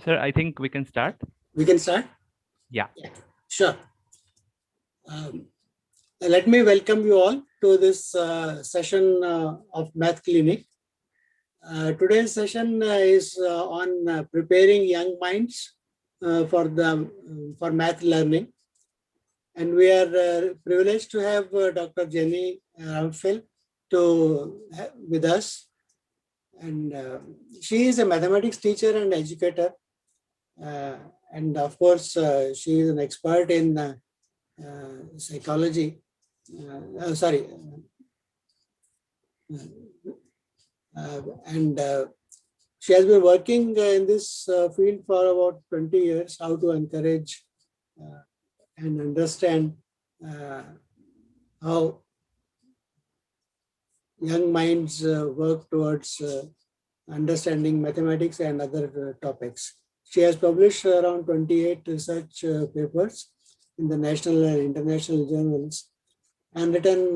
Sir, I think we can start. We can start? Yeah. Sure. Let me welcome you all to this session of Math Clinic. Today's session is on preparing young minds for math learning. And we are privileged to have Dr. Jenny Ramphel with us. And she is a mathematics teacher and educator. And of course, she is an expert in psychology. And she has been working in this field for about 20 years, how to encourage and understand how young minds work towards understanding mathematics and other topics. She has published around 28 research papers in the national and international journals and written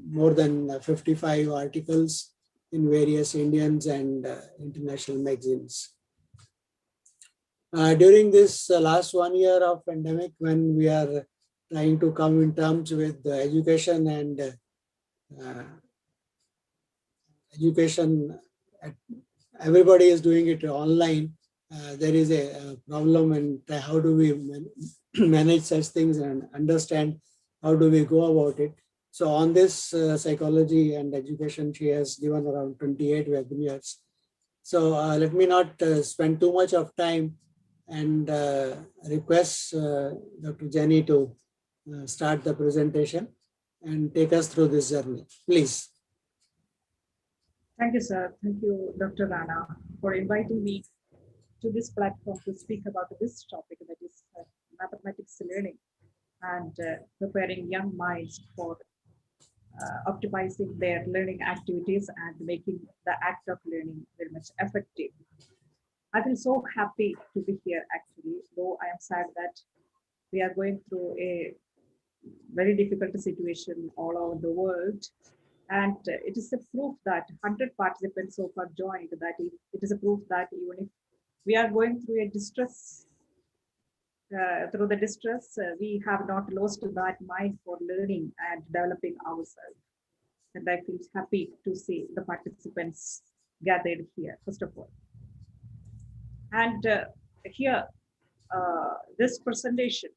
more than 55 articles in various Indian and international magazines. During this last 1 year of pandemic, when we are trying to come in terms with education and everybody is doing it online. There is a problem, and how do we manage such things and understand how do we go about it. So on this psychology and education, she has given around 28 webinars. So let me not spend too much of time and request Dr. Jenny to start the presentation and take us through this journey. Please. Thank you, sir. Thank you, Dr. Rana, for inviting me to this platform to speak about this topic, that is mathematics learning and preparing young minds for optimizing their learning activities and making the act of learning very much effective. I feel so happy to be here, actually, though I am sad that we are going through a very difficult situation all over the world. And it is a proof that 100 participants so far joined, that it is a proof that even if we are going through a distress, we have not lost that mind for learning and developing ourselves. And I feel happy to see the participants gathered here, first of all. And here, this presentation,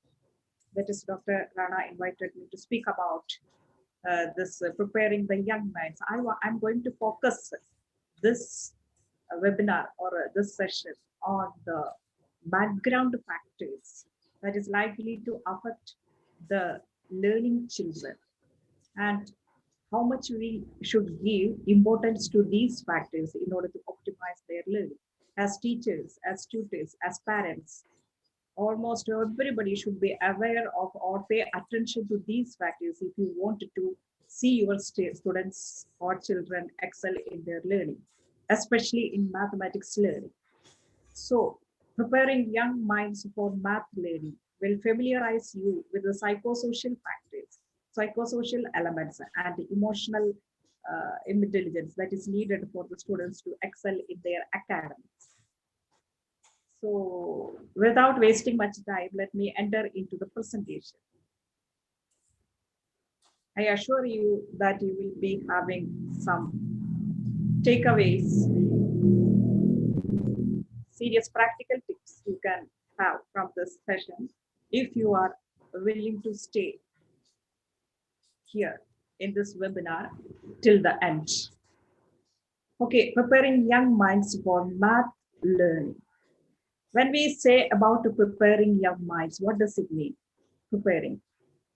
that is Dr. Rana invited me to speak about this preparing the young minds. I'm going to focus this webinar or this session on the background factors that is likely to affect the learning children and how much we should give importance to these factors in order to optimize their learning. As teachers, as tutors, as parents, almost everybody should be aware of or pay attention to these factors if you want to see your students or children excel in their learning, especially in mathematics learning. So, preparing young minds for math learning will familiarize you with the psychosocial factors, psychosocial elements, and emotional intelligence that is needed for the students to excel in their academics. So without wasting much time, let me enter into the presentation. I assure you that you will be having some takeaways, serious practical tips you can have from this session if you are willing to stay here in this webinar till the end. Okay, preparing young minds for math learning. When we say about preparing young minds, what does it mean? Preparing.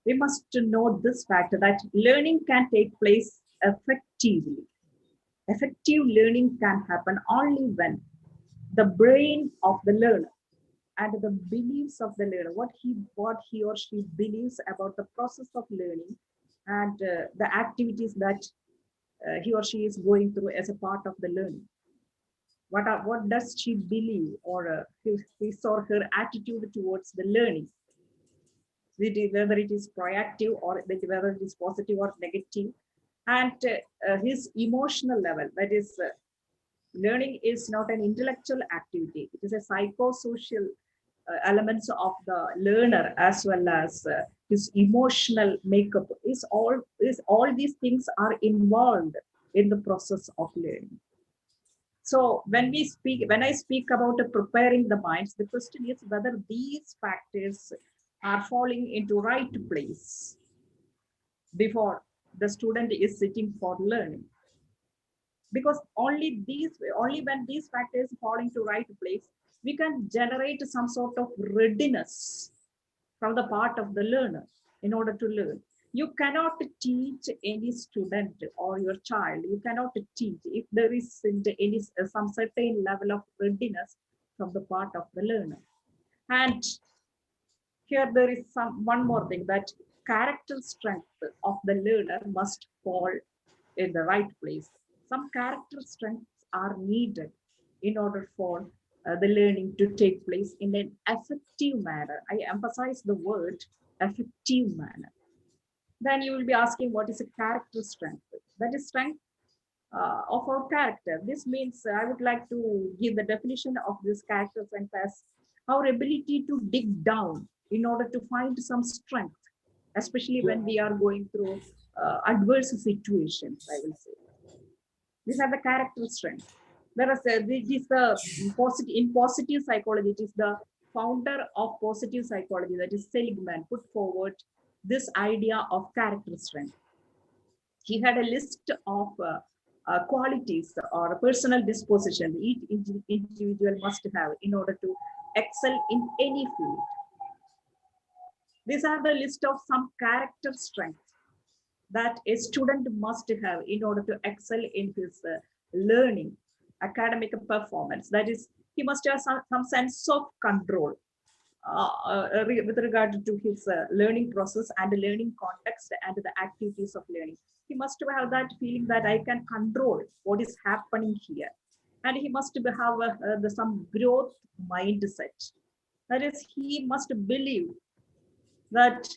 We must know this fact that learning can take place effectively. Effective learning can happen only when the brain of the learner and the beliefs of the learner, what he or she believes about the process of learning and the activities that he or she is going through as a part of the learning. What does she believe, or his or her attitude towards the learning, whether it is proactive or whether it is positive or negative, and his emotional level, that is Learning is not an intellectual activity. It is a psychosocial elements of the learner as well as his emotional makeup. Is all these things are involved in the process of learning. So when I speak about preparing the minds, the question is whether these factors are falling into right place before the student is sitting for learning. Because only when these factors fall into right place, we can generate some sort of readiness from the part of the learner in order to learn. You cannot teach any student or your child. You cannot teach if there isn't any some certain level of readiness from the part of the learner. And here there is one more thing, that character strength of the learner must fall in the right place. Some character strengths are needed in order for the learning to take place in an effective manner. I emphasize the word effective manner. Then you will be asking, what is a character strength? That is strength of our character. This means I would like to give the definition of this character strength as our ability to dig down in order to find some strength, especially when we are going through adverse situations, I will say. These are the character strengths. Whereas this is the positive in positive psychology. It is the founder of positive psychology, that is Seligman, put forward this idea of character strength. He had a list of qualities or personal disposition each individual must have in order to excel in any field. These are the list of some character strengths that a student must have in order to excel in his learning, academic performance. That is, he must have some sense of control with regard to his learning process and the learning context and the activities of learning. He must have that feeling that I can control what is happening here. And he must have some growth mindset. That is, he must believe that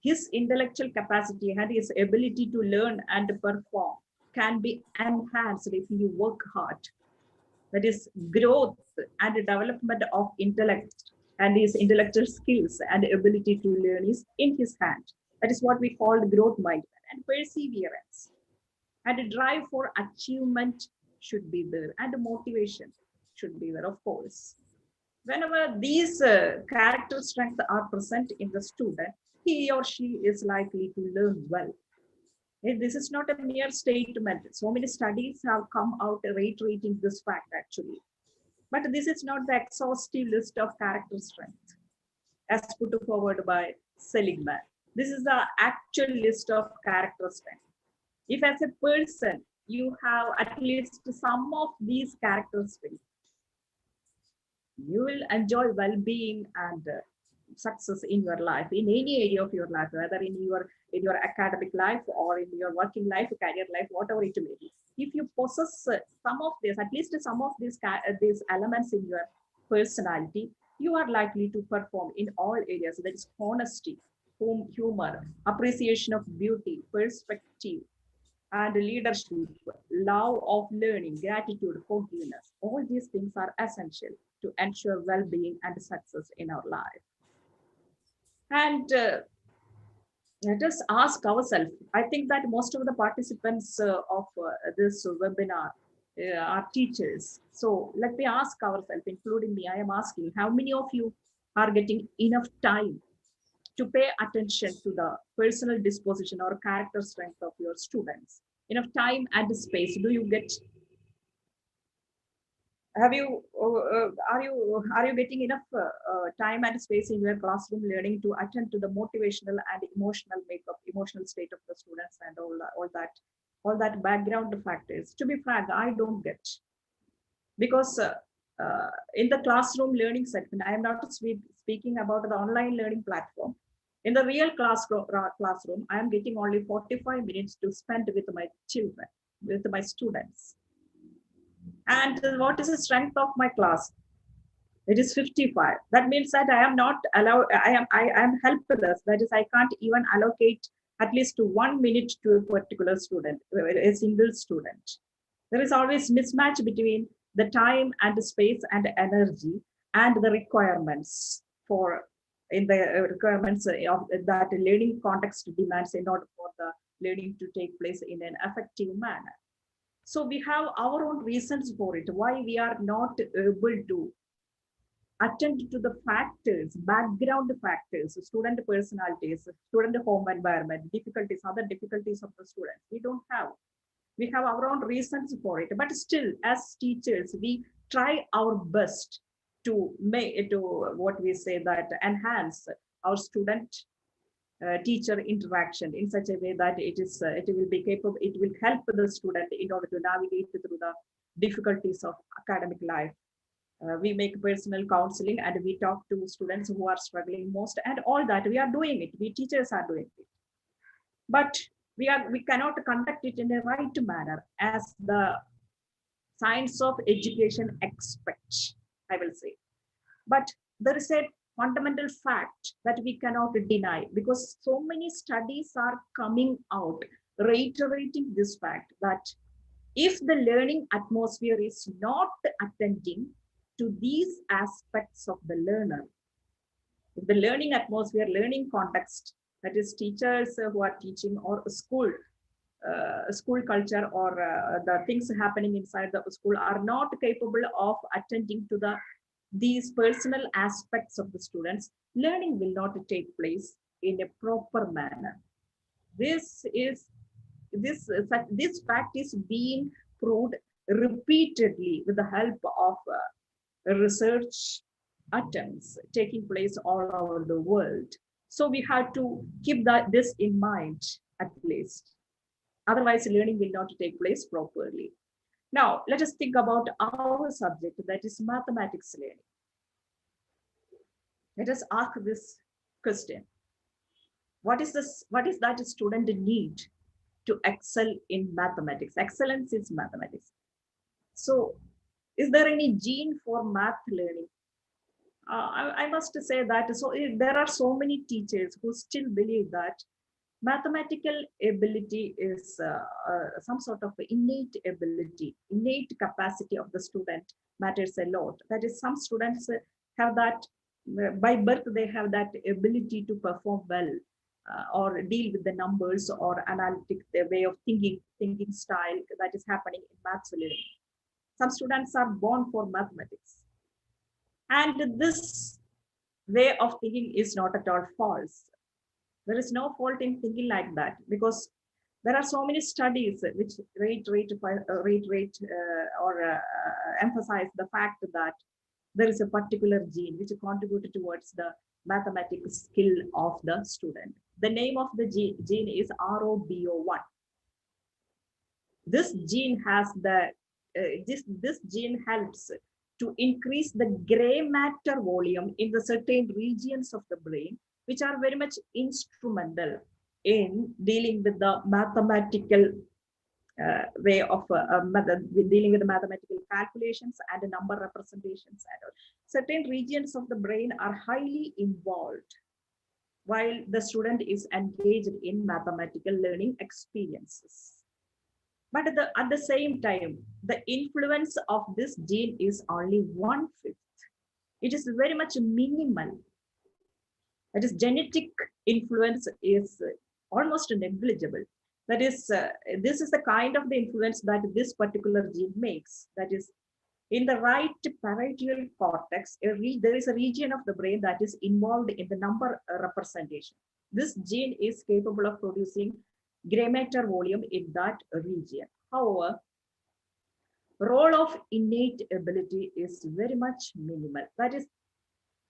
his intellectual capacity and his ability to learn and perform can be enhanced if you work hard. That is, growth and development of intellect and his intellectual skills and ability to learn is in his hand. That is what we call growth mindset. And perseverance and a drive for achievement should be there, and motivation should be there, of course. Whenever these character strengths are present in the student, he or she is likely to learn well. This is not a mere statement. So many studies have come out reiterating this fact actually. But this is not the exhaustive list of character strengths as put forward by Seligman. This is the actual list of character strengths. If as a person, you have at least some of these characteristics, you will enjoy well-being and success in your life, in any area of your life, whether in your academic life or in your working life, career life, whatever it may be. If you possess some of this, at least some of these elements in your personality, you are likely to perform in all areas. That is honesty, humor, appreciation of beauty, perspective, and leadership, love of learning, gratitude, forgiveness. All these things are essential to ensure well-being and success in our life. And let us ask ourselves, I think that most of the participants of this webinar are teachers. So let me ask ourselves, including me, I am asking, how many of you are getting enough time to pay attention to the personal disposition or character strength of your students? Enough time and space. Do you get? Are you getting enough time and space in your classroom learning to attend to the motivational and emotional makeup, emotional state of the students, and all that background factors? To be frank, I don't get, because in the classroom learning section, I am not speaking about the online learning platform. In the real classroom, I am getting only 45 minutes to spend with my children, with my students. And what is the strength of my class? It is 55. That means that I am not allowed, I am helpless. That is, I can't even allocate at least 1 minute to a particular student, a single student. There is always mismatch between the time and the space and energy and the requirements for in the requirements of that learning context demands in order for the learning to take place in an effective manner. So we have our own reasons for it, why we are not able to attend to the factors, background factors, student personalities, student home environment, difficulties, other difficulties of the students. We don't have. We have our own reasons for it, but still, as teachers, we try our best to make to what we say that enhance our student teacher interaction in such a way that it will be capable, it will help the student in order to navigate through the difficulties of academic life. We make personal counseling and we talk to students who are struggling most, and all that we are doing it. We teachers are doing it, but we cannot conduct it in a right manner as the science of education expects, I will say. But there is a fundamental fact that we cannot deny, because so many studies are coming out reiterating this fact that if the learning atmosphere is not attending to these aspects of the learner, if the learning atmosphere, learning context, that is teachers who are teaching or school culture or the things happening inside the school are not capable of attending to these personal aspects of the students, learning will not take place in a proper manner. This fact is being proved repeatedly with the help of research attempts taking place all over the world. So we have to keep this in mind at least. Otherwise, learning will not take place properly. Now, let us think about our subject, that is mathematics learning. Let us ask this question. What is that a student need to excel in mathematics? Excellence is mathematics. So, is there any gene for math learning? I must say that there are so many teachers who still believe that mathematical ability is some sort of innate ability, innate capacity of the student matters a lot. That is, some students have that, by birth, they have that ability to perform well or deal with the numbers or analytic way of thinking style that is happening in maths learning. Some students are born for mathematics. And this way of thinking is not at all false. There is no fault in thinking like that, because there are so many studies which emphasize the fact that there is a particular gene which contributed towards the mathematical skill of the student. The name of the gene is ROBO1. This gene has this gene helps to increase the gray matter volume in the certain regions of the brain, which are very much instrumental in dealing with the mathematical way of dealing with the mathematical calculations and number representations. And certain regions of the brain are highly involved while the student is engaged in mathematical learning experiences. But at the same time, the influence of this gene is only 1/5. It is very much minimal. That is, genetic influence is almost negligible. That is, this is the kind of the influence that this particular gene makes. That is, in the right parietal cortex, there is a region of the brain that is involved in the number representation. This gene is capable of producing gray matter volume in that region. However, role of innate ability is very much minimal. That is,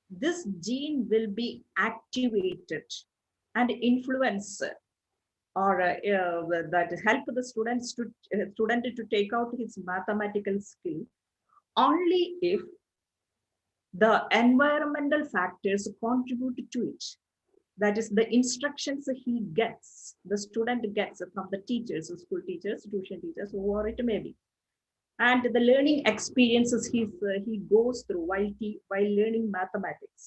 this gene will be activated and influence or that help the student to take out his mathematical skill only if the environmental factors contribute to it. That is, the instructions he gets, the student gets from the teachers, school teachers, tuition teachers, whoever it may be, and the learning experiences he goes through while learning mathematics.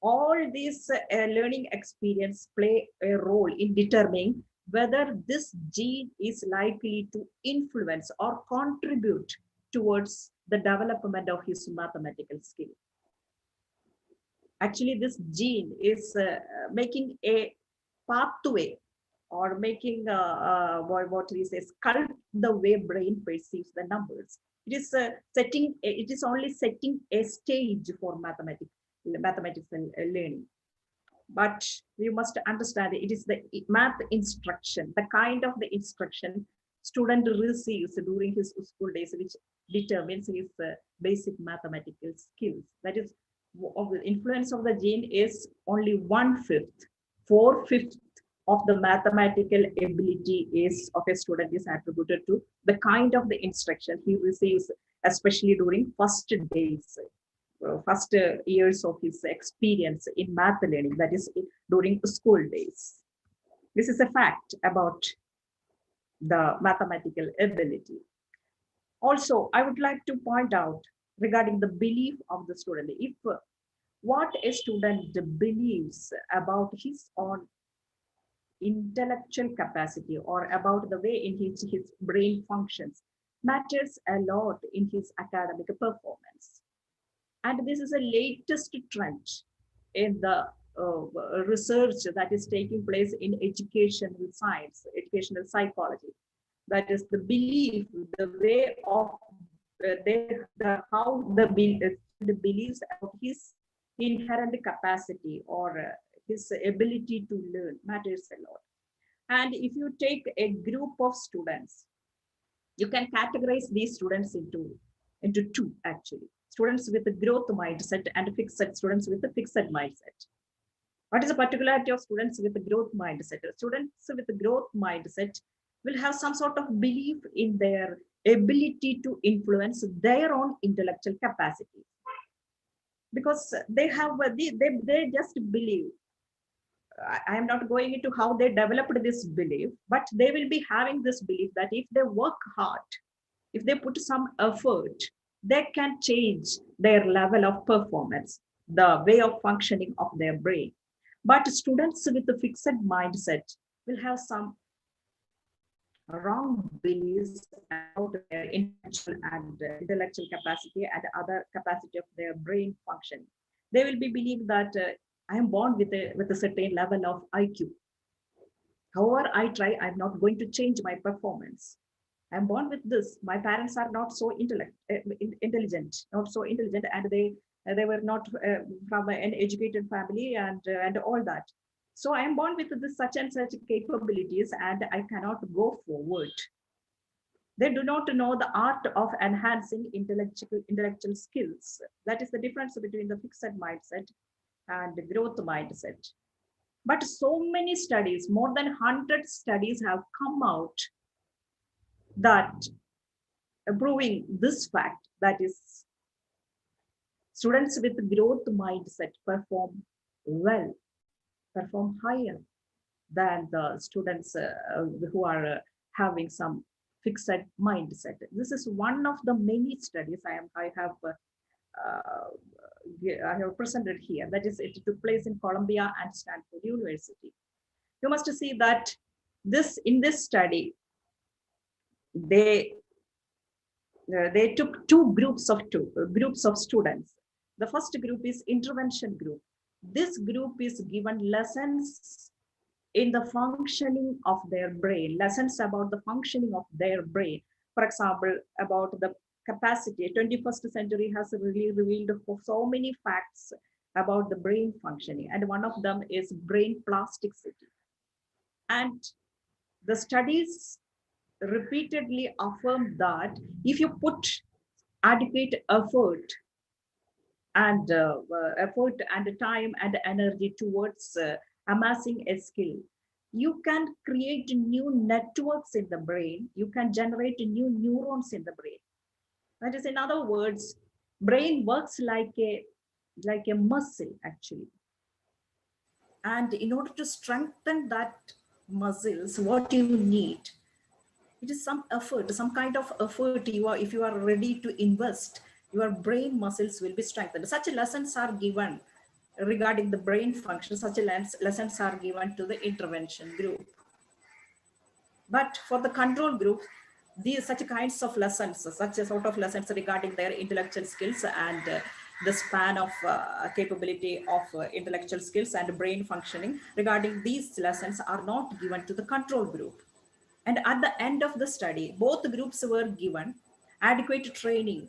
All these learning experience play a role in determining whether this gene is likely to influence or contribute towards the development of his mathematical skill. Actually, this gene is making a pathway or making what we say sculpt the way brain perceives the numbers. It is it is only setting a stage for mathematics learning. But we must understand it is the math instruction, the kind of the instruction student receives during his school days, which determines his basic mathematical skills. That is, of the influence of the gene is only 1/5. 4/5 of the mathematical ability is of a student is attributed to the kind of the instruction he receives, especially during first days, first years of his experience in math learning, that is during school days. This is a fact about the mathematical ability. Also, I would like to point out regarding the belief of the student. If what a student believes about his own intellectual capacity or about the way in which his brain functions matters a lot in his academic performance. And this is a latest trend in the research that is taking place in educational science, educational psychology. That is the belief, the way of how the beliefs of his inherent capacity or his ability to learn matters a lot. And if you take a group of students, you can categorize these students into two actually. Students with a growth mindset and fixed students with a fixed mindset. What is the particularity of students with a growth mindset? Students with a growth mindset will have some sort of belief in their ability to influence their own intellectual capacity. Because they just believe. I am not going into how they developed this belief, but they will be having this belief that if they work hard, if they put some effort, they can change their level of performance, the way of functioning of their brain. But students with a fixed mindset will have some wrong beliefs about their intellectual capacity and other capacity of their brain function. They will be believing that I am born with a certain level of IQ. However I try, I'm not going to change my performance. I'm born with this. My parents are not so intelligent, and they were not from an educated family and all that. So I am born with this such and such capabilities, and I cannot go forward. They do not know the art of enhancing intellectual skills. That is the difference between the fixed mindset and the growth mindset. But so many studies, more than 100 studies have come out that proving this fact, that is students with growth mindset perform well, perform higher than the students who are having some fixed mindset. This is one of the many studies I have presented here. That is, it took place in Columbia and Stanford University. You must see that in this study, they took two groups of students. The first group is intervention group. This group is given lessons in the functioning of their brain, lessons about the functioning of their brain. For example, about the capacity. 21st century has really revealed so many facts about the brain functioning, and one of them is brain plasticity. And the studies repeatedly affirm that if you put adequate effort and time and energy towards amassing a skill, you can create new networks in the brain. You can generate new neurons in the brain. That is, in other words, brain works like a muscle actually. And in order to strengthen that muscles, what you need, it is some effort, some kind of effort if you are ready to invest, your brain muscles will be strengthened. Such lessons are given regarding the brain function. Such lessons are given to the intervention group. But for the control group, these such kinds of lessons, such a sort of lessons regarding their intellectual skills and the span of capability of intellectual skills and brain functioning, regarding these lessons are not given to the control group. And at the end of the study, both groups were given adequate training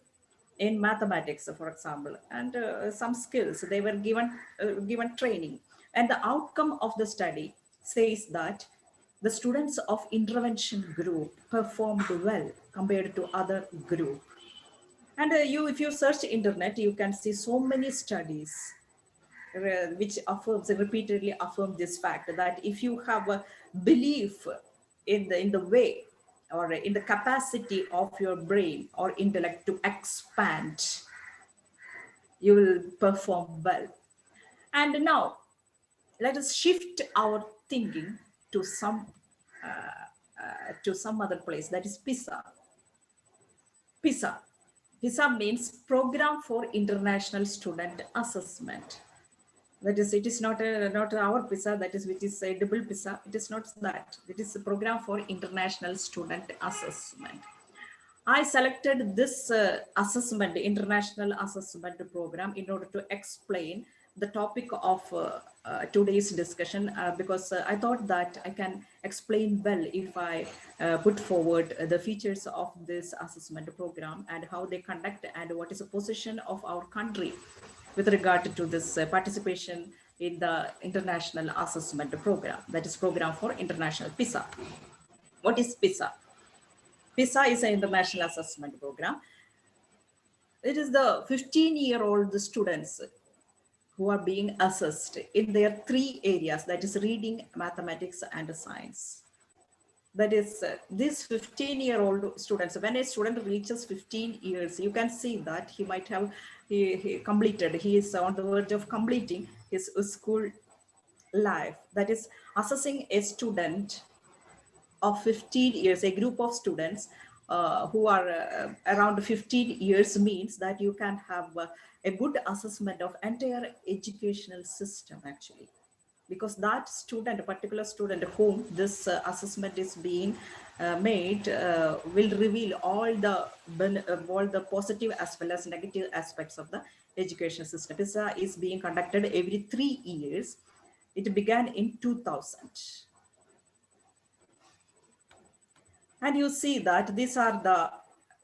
in mathematics, for example, and some skills. They were given training, and the outcome of the study says that the students of intervention group performed well compared to other group. And if you search internet, you can see so many studies which affirms repeatedly affirm this fact that if you have a belief in the way or in the capacity of your brain or intellect to expand, you will perform well. And now let us shift our thinking to some other place, that is PISA. PISA. PISA means Program for International Student Assessment. That is, it is not our PISA, that is, which is a double PISA. It is not that. It is a Program for International Student Assessment. I selected this assessment, international assessment program, in order to explain the topic of today's discussion, because I thought that I can explain well if I put forward the features of this assessment program and how they conduct and what is the position of our country with regard to this participation in the international assessment program, that is Program for International PISA. What is PISA? PISA is an international assessment program. It is the 15-year-old students who are being assessed in their three areas, that is reading, mathematics, and science. That is, these 15-year-old students, when a student reaches 15 years, you can see that he might have he completed, he is on the verge of completing his school life. That is, assessing a student of 15 years, a group of students who are around 15 years, means that you can have a good assessment of entire educational system, actually, because that student, a particular student whom this assessment is being made, will reveal all the positive as well as negative aspects of the education system. PISA is being conducted every 3 years. It began in 2000. And you see that these are the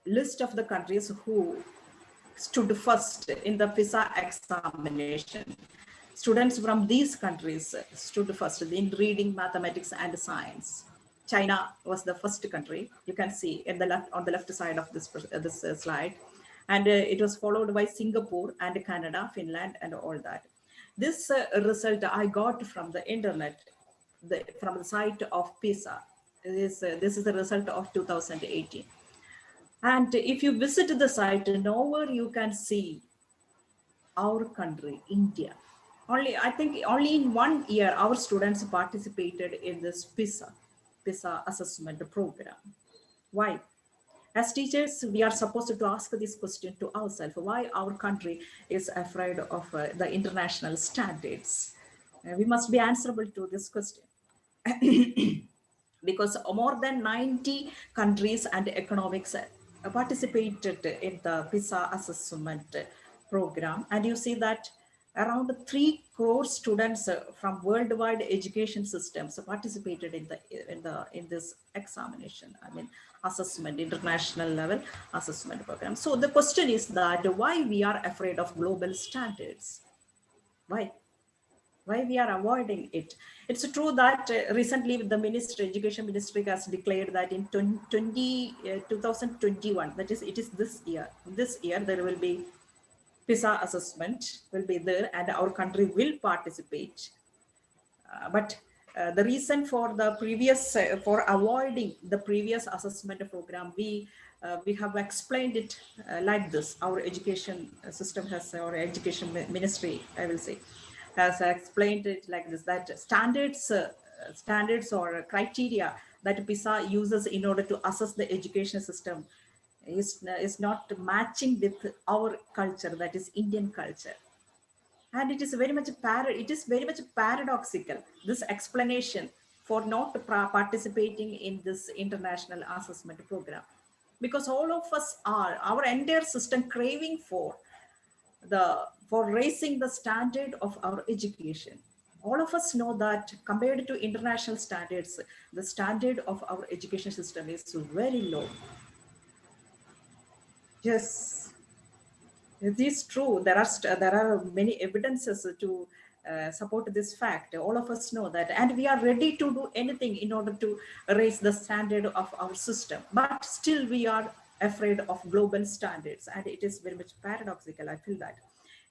list of the countries who stood first in the PISA examination. Students from these countries stood first in reading, mathematics, and science. China was the first country. You can see in the left, on the left side of this slide. And it was followed by Singapore and Canada, Finland, and all that. This result I got from the internet, from the site of PISA. This is the result of 2018. And if you visit the site, nowhere you can see our country, India. I think only in 1 year, our students participated in this PISA assessment program. Why? As teachers, we are supposed to ask this question to ourselves: why our country is afraid of the international standards? We must be answerable to this question. Because more than 90 countries and economics participated in the PISA assessment program. And you see that around 3 crore students from worldwide education systems participated in this examination. I mean, assessment, international level assessment program. So the question is that why we are afraid of global standards? Why we are avoiding it? It's true that recently the education ministry has declared that in 2021, that is, it is this year, there will be PISA assessment will be there and our country will participate. But the reason for the previous, for avoiding the previous assessment program, we have explained it like this. Our education system has, our education ministry, I will say, has explained it like this, that standards or criteria that PISA uses in order to assess the education system is not matching with our culture, that is Indian culture. And it is very much paradoxical, this explanation for not participating in this international assessment program? Because all of us are, our entire system craving for raising the standard of our education. All of us know that compared to international standards, the standard of our education system is very low. Yes, it is true. There are many evidences to support this fact. All of us know that, and we are ready to do anything in order to raise the standard of our system. But still, we are afraid of global standards, and it is very much paradoxical. I feel that.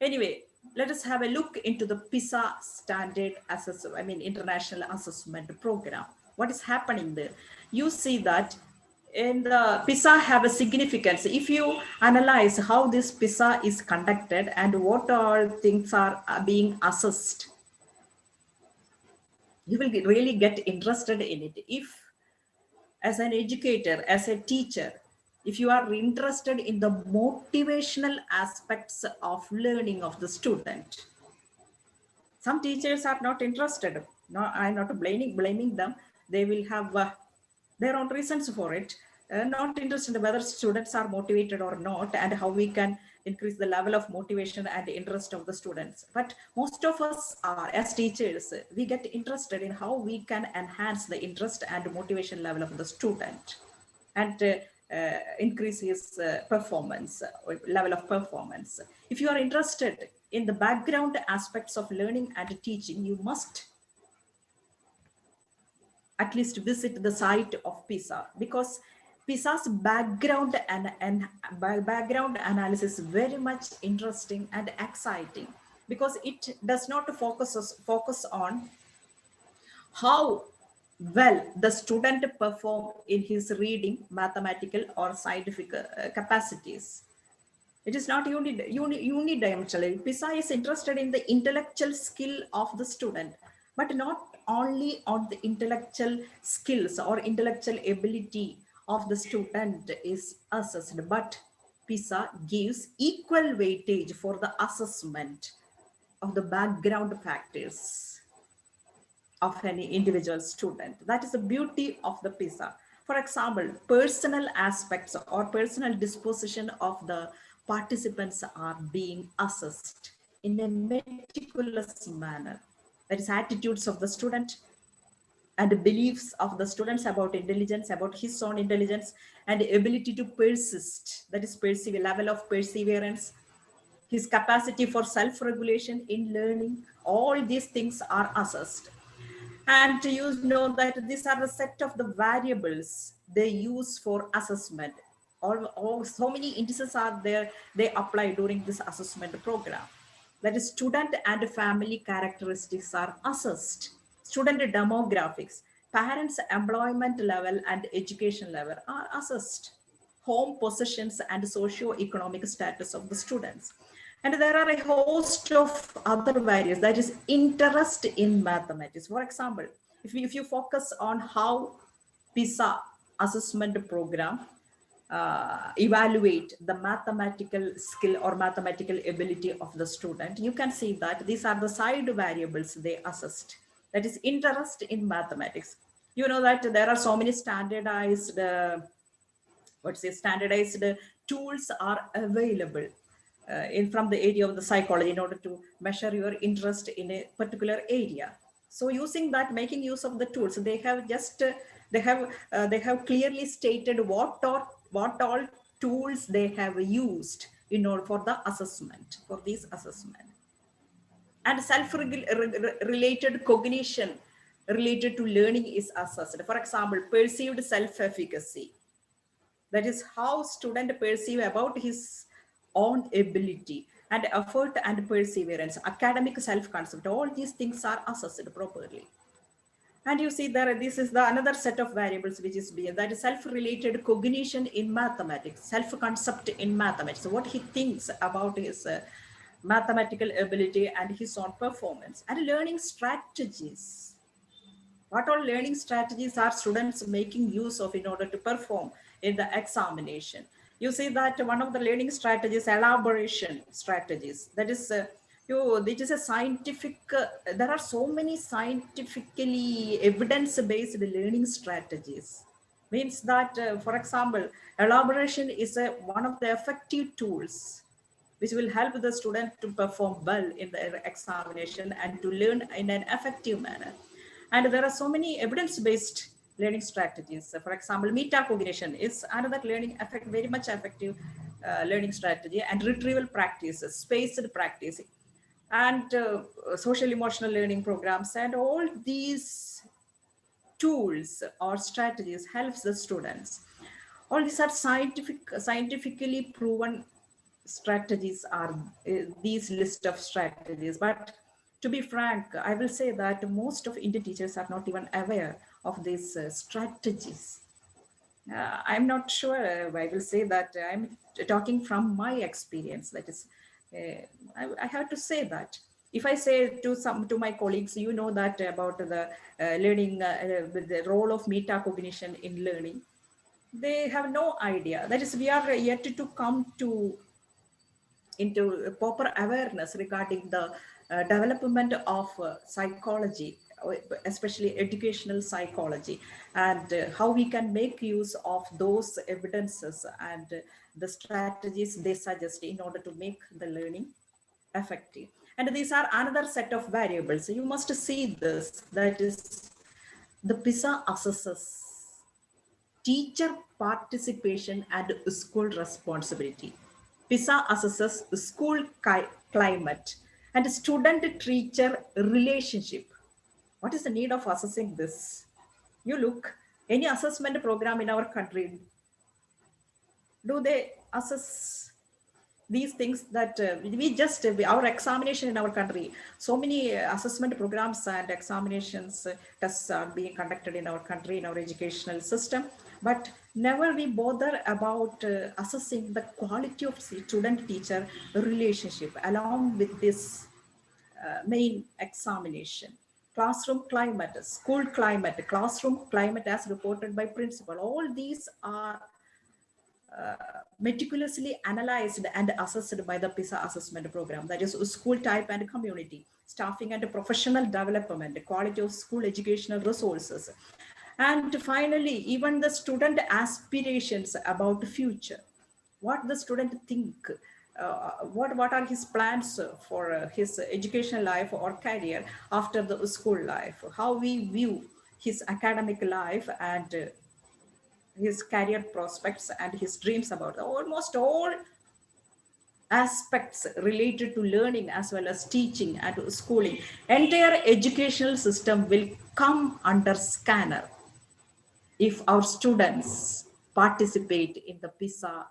Anyway, let us have a look into the PISA standard international assessment program. What is happening there? You see that in the PISA have a significance. If you analyze how this PISA is conducted and what all things are being assessed, you will really get interested in it. If as an educator, as a teacher, if you are interested in the motivational aspects of learning of the student, some teachers are not interested. No, I'm not blaming them. They will have their own reasons for it. Not interested in whether students are motivated or not, and how we can increase the level of motivation and interest of the students. But most of us are, as teachers, we get interested in how we can enhance the interest and motivation level of the student, and increase his performance, level of performance. If you are interested in the background aspects of learning and teaching, you must at least visit the site of PISA, because PISA's background and background analysis is very much interesting and exciting, because it does not focus on how well the student perform in his reading, mathematical or scientific capacities. It is not unidimensional. PISA is interested in the intellectual skill of the student, but not only on the intellectual skills or intellectual ability of the student is assessed, but PISA gives equal weightage for the assessment of the background factors of any individual student. That is the beauty of the PISA. For example, personal aspects or personal disposition of the participants are being assessed in a meticulous manner. That is, attitudes of the student and beliefs of the students about intelligence, about his own intelligence, and ability to persist. That is, level of perseverance, his capacity for self-regulation in learning. All these things are assessed. And you know that these are the set of the variables they use for assessment. So many indices are there they apply during this assessment program. That is, student and family characteristics are assessed. Student demographics, parents' employment level and education level are assessed. Home possessions and socio-economic status of the students. And there are a host of other variables, that is interest in mathematics. For example, if you focus on how PISA assessment program evaluate the mathematical skill or mathematical ability of the student, you can see that these are the side variables they assessed. That is interest in mathematics. You know that there are so many standardized tools are available from the area of the psychology in order to measure your interest in a particular area. So using that, making use of the tools, they have clearly stated what all tools they have used in order for the assessment, for this assessment. And self-related cognition related to learning is assessed. For example, perceived self-efficacy. That is how student perceive about his own ability and effort and perseverance, academic self-concept. All these things are assessed properly. And you see there, this is the another set of variables which is being, that is self-related cognition in mathematics, self-concept in mathematics. So what he thinks about his mathematical ability and his own performance. And learning strategies. What all learning strategies are students making use of in order to perform in the examination? You see that one of the learning strategies, elaboration strategies. That is, It is a scientific, there are so many scientifically evidence-based learning strategies. Means that, for example, elaboration is one of the effective tools which will help the student to perform well in their examination and to learn in an effective manner. And there are so many evidence-based learning strategies. For example, metacognition is another very much effective learning strategy, and retrieval practices, spaced practice, and social emotional learning programs, and all these tools or strategies helps the students. All these are scientifically proven strategies are these list of strategies. But to be frank, I will say that most of Indian teachers are not even aware of these strategies. I'm not sure. I will say that I'm talking from my experience. That is, I have to say that if I say to my colleagues, you know that about the learning, the role of metacognition in learning, they have no idea. That is, we are yet to come into proper awareness regarding the development of psychology, especially educational psychology, and how we can make use of those evidences and the strategies they suggest in order to make the learning effective. And these are another set of variables. You must see this, that is, the PISA assesses teacher participation and school responsibility. PISA assesses school climate and student-teacher relationship. What is the need of assessing this? You look, any assessment program in our country, do they assess these things that our examination in our country, so many assessment programs and examinations, tests are being conducted in our country, in our educational system, but never we bother about assessing the quality of student teacher relationship along with this main examination. Classroom climate, school climate, classroom climate as reported by principal, all these are meticulously analyzed and assessed by the PISA assessment program. That is school type and community, staffing and professional development, quality of school educational resources. And finally, even the student aspirations about the future, what the student think, what are his plans for his educational life or career after the school life, how we view his academic life and his career prospects and his dreams about almost all aspects related to learning as well as teaching and schooling. Entire educational system will come under scanner if our students participate in the PISA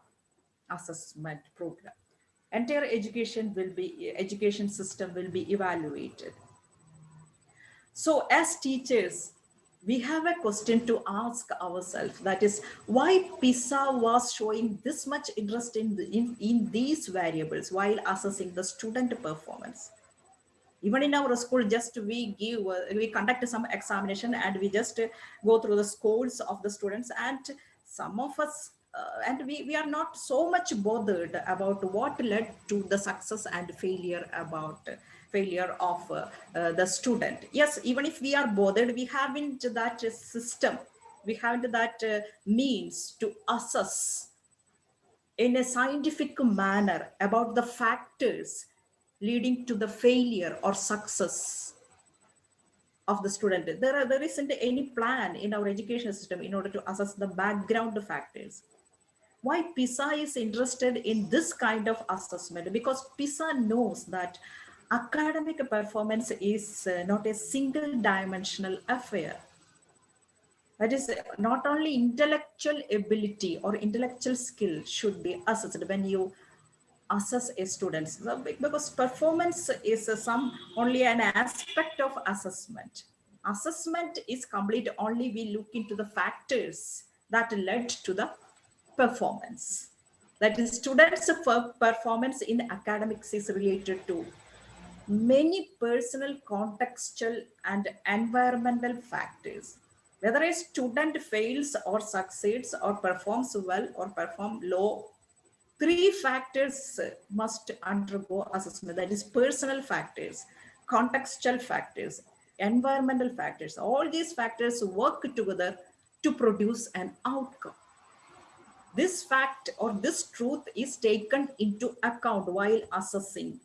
assessment program. Entire education system will be evaluated. So as teachers, we have a question to ask ourselves, that is, why PISA was showing this much interest in these variables while assessing the student performance. Even in our school, just we conduct some examination and we just go through the scores of the students, and some of us and we are not so much bothered about what led to the success and failure of the student. Yes, even if we are bothered, we haven't that system, we haven't that means to assess in a scientific manner about the factors leading to the failure or success of the student. There isn't any plan in our education system in order to assess the background factors. Why PISA is interested in this kind of assessment? Because PISA knows that academic performance is not a single dimensional affair. That is, not only intellectual ability or intellectual skill should be assessed when you assess a student, because performance is only an aspect of assessment. Assessment is complete only we look into the factors that led to the performance. That is, students' performance in academics is related to many personal, contextual, and environmental factors. Whether a student fails or succeeds or performs well or perform low three factors must undergo assessment. That is personal factors, contextual factors, environmental factors. All these factors work together to produce an outcome. This fact or this truth is taken into account while assessing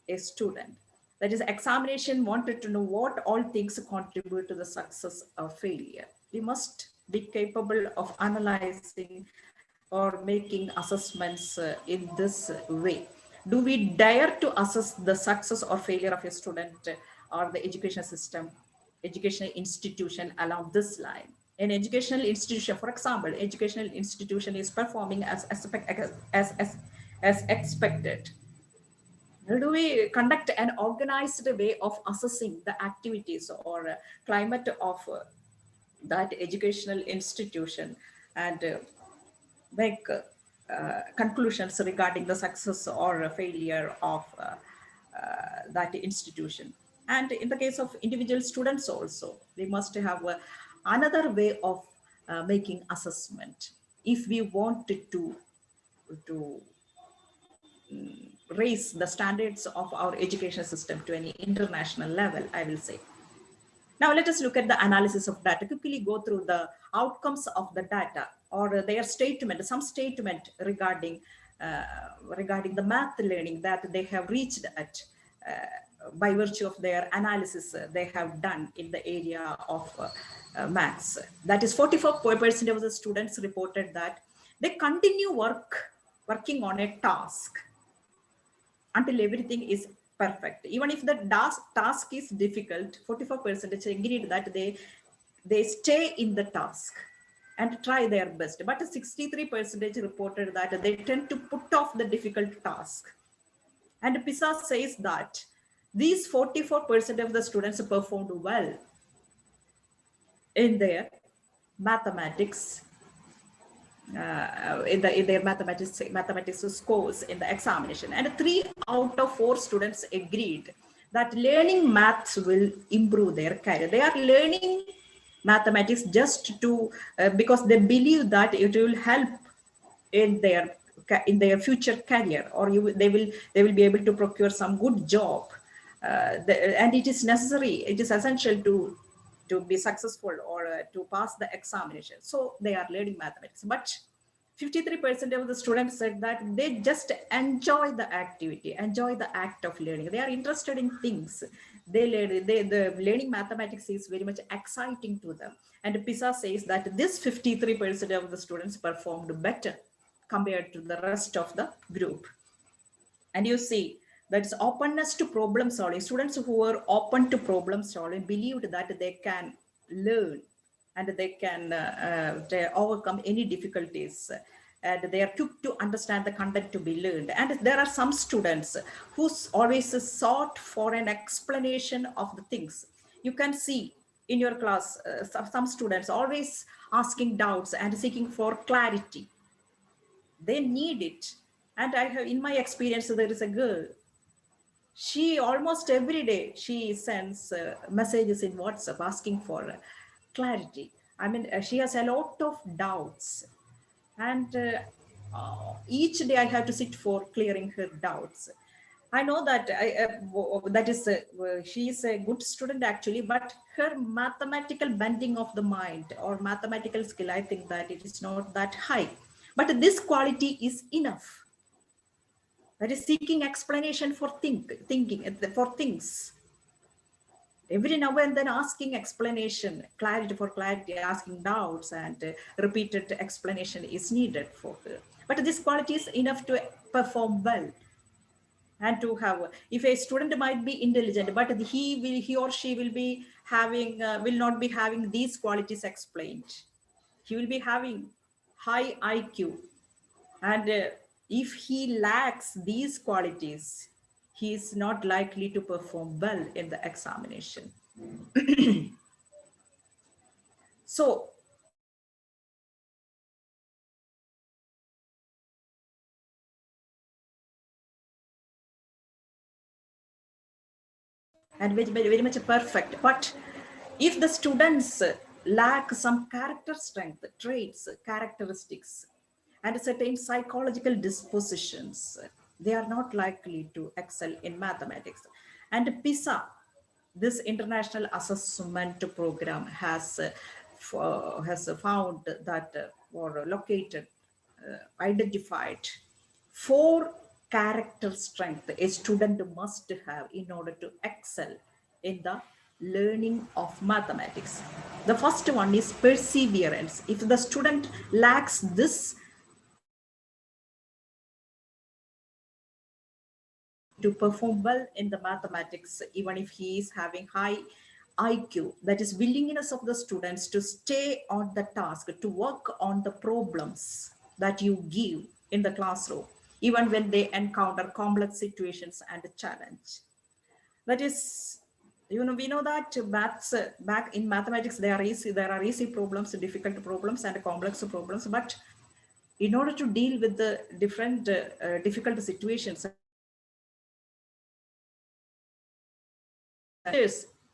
a student. That is, examination wanted to know what all things contribute to the success or failure. We must be capable of analyzing or making assessments in this way. Do we dare to assess the success or failure of a student or the education system, educational institution along this line? An educational institution, for example, educational institution is performing as expected. Do we conduct an organized way of assessing the activities or climate of that educational institution and make conclusions regarding the success or failure of that institution? And in the case of individual students also, we must have another way of making assessment if we wanted to raise the standards of our education system to an international level, I will say. Now let us look at the analysis of data. Quickly go through the outcomes of the data or their statement, some statement regarding the math learning that they have reached at by virtue of their analysis they have done in the area of maths. That is 44% of the students reported that they continue working on a task until everything is perfect. Even if the task is difficult, 44% agreed that they stay in the task and try their best. But 63% reported that they tend to put off the difficult task. And PISA says that these 44% of the students performed well in their mathematics in their mathematics scores in the examination, and 3 out of 4 students agreed that learning maths will improve their career. They are learning mathematics just to because they believe that it will help in their future career, or they will be able to procure some good job, and it is necessary, it is essential to be successful or to pass the examination. So they are learning mathematics. But 53% of the students said that they just enjoy the activity, enjoy the act of learning. They are interested in things. The learning mathematics is very much exciting to them. And PISA says that this 53% of the students performed better compared to the rest of the group. And you see, that's openness to problem solving. Students who were open to problem solving believed that they can learn and they can overcome any difficulties. And they are took to understand the content to be learned. And there are some students who always sought for an explanation of the things. You can see in your class, some students always asking doubts and seeking for clarity. They need it. And I have, in my experience, there is a girl, she almost every day she sends messages in WhatsApp asking for clarity. I mean, she has a lot of doubts, and each day I have to sit for clearing her doubts. I know that she is a good student actually, but her mathematical bending of the mind or mathematical skill, I think that it is not that high. But this quality is enough. That is seeking explanation for thinking for things. Every now and then asking explanation, clarity for clarity, asking doubts, and repeated explanation is needed for her. But this quality is enough to perform well. And to have, if a student might be intelligent, but he or she will be having, will not be having these qualities explained. He will be having high IQ, and if he lacks these qualities, he is not likely to perform well in the examination. So, and very much perfect. But if the students lack some character strength, traits, characteristics, and certain psychological dispositions, they are not likely to excel in mathematics. And PISA, this international assessment program, has found that or located, identified 4 character strength a student must have in order to excel in the learning of mathematics. The first one is perseverance. If the student lacks this, to perform well in the mathematics, even if he is having high IQ, that is willingness of the students to stay on the task, to work on the problems that you give in the classroom, even when they encounter complex situations and challenge. That is, we know that maths, back in mathematics, there are easy problems, difficult problems, and complex problems. But in order to deal with the different difficult situations,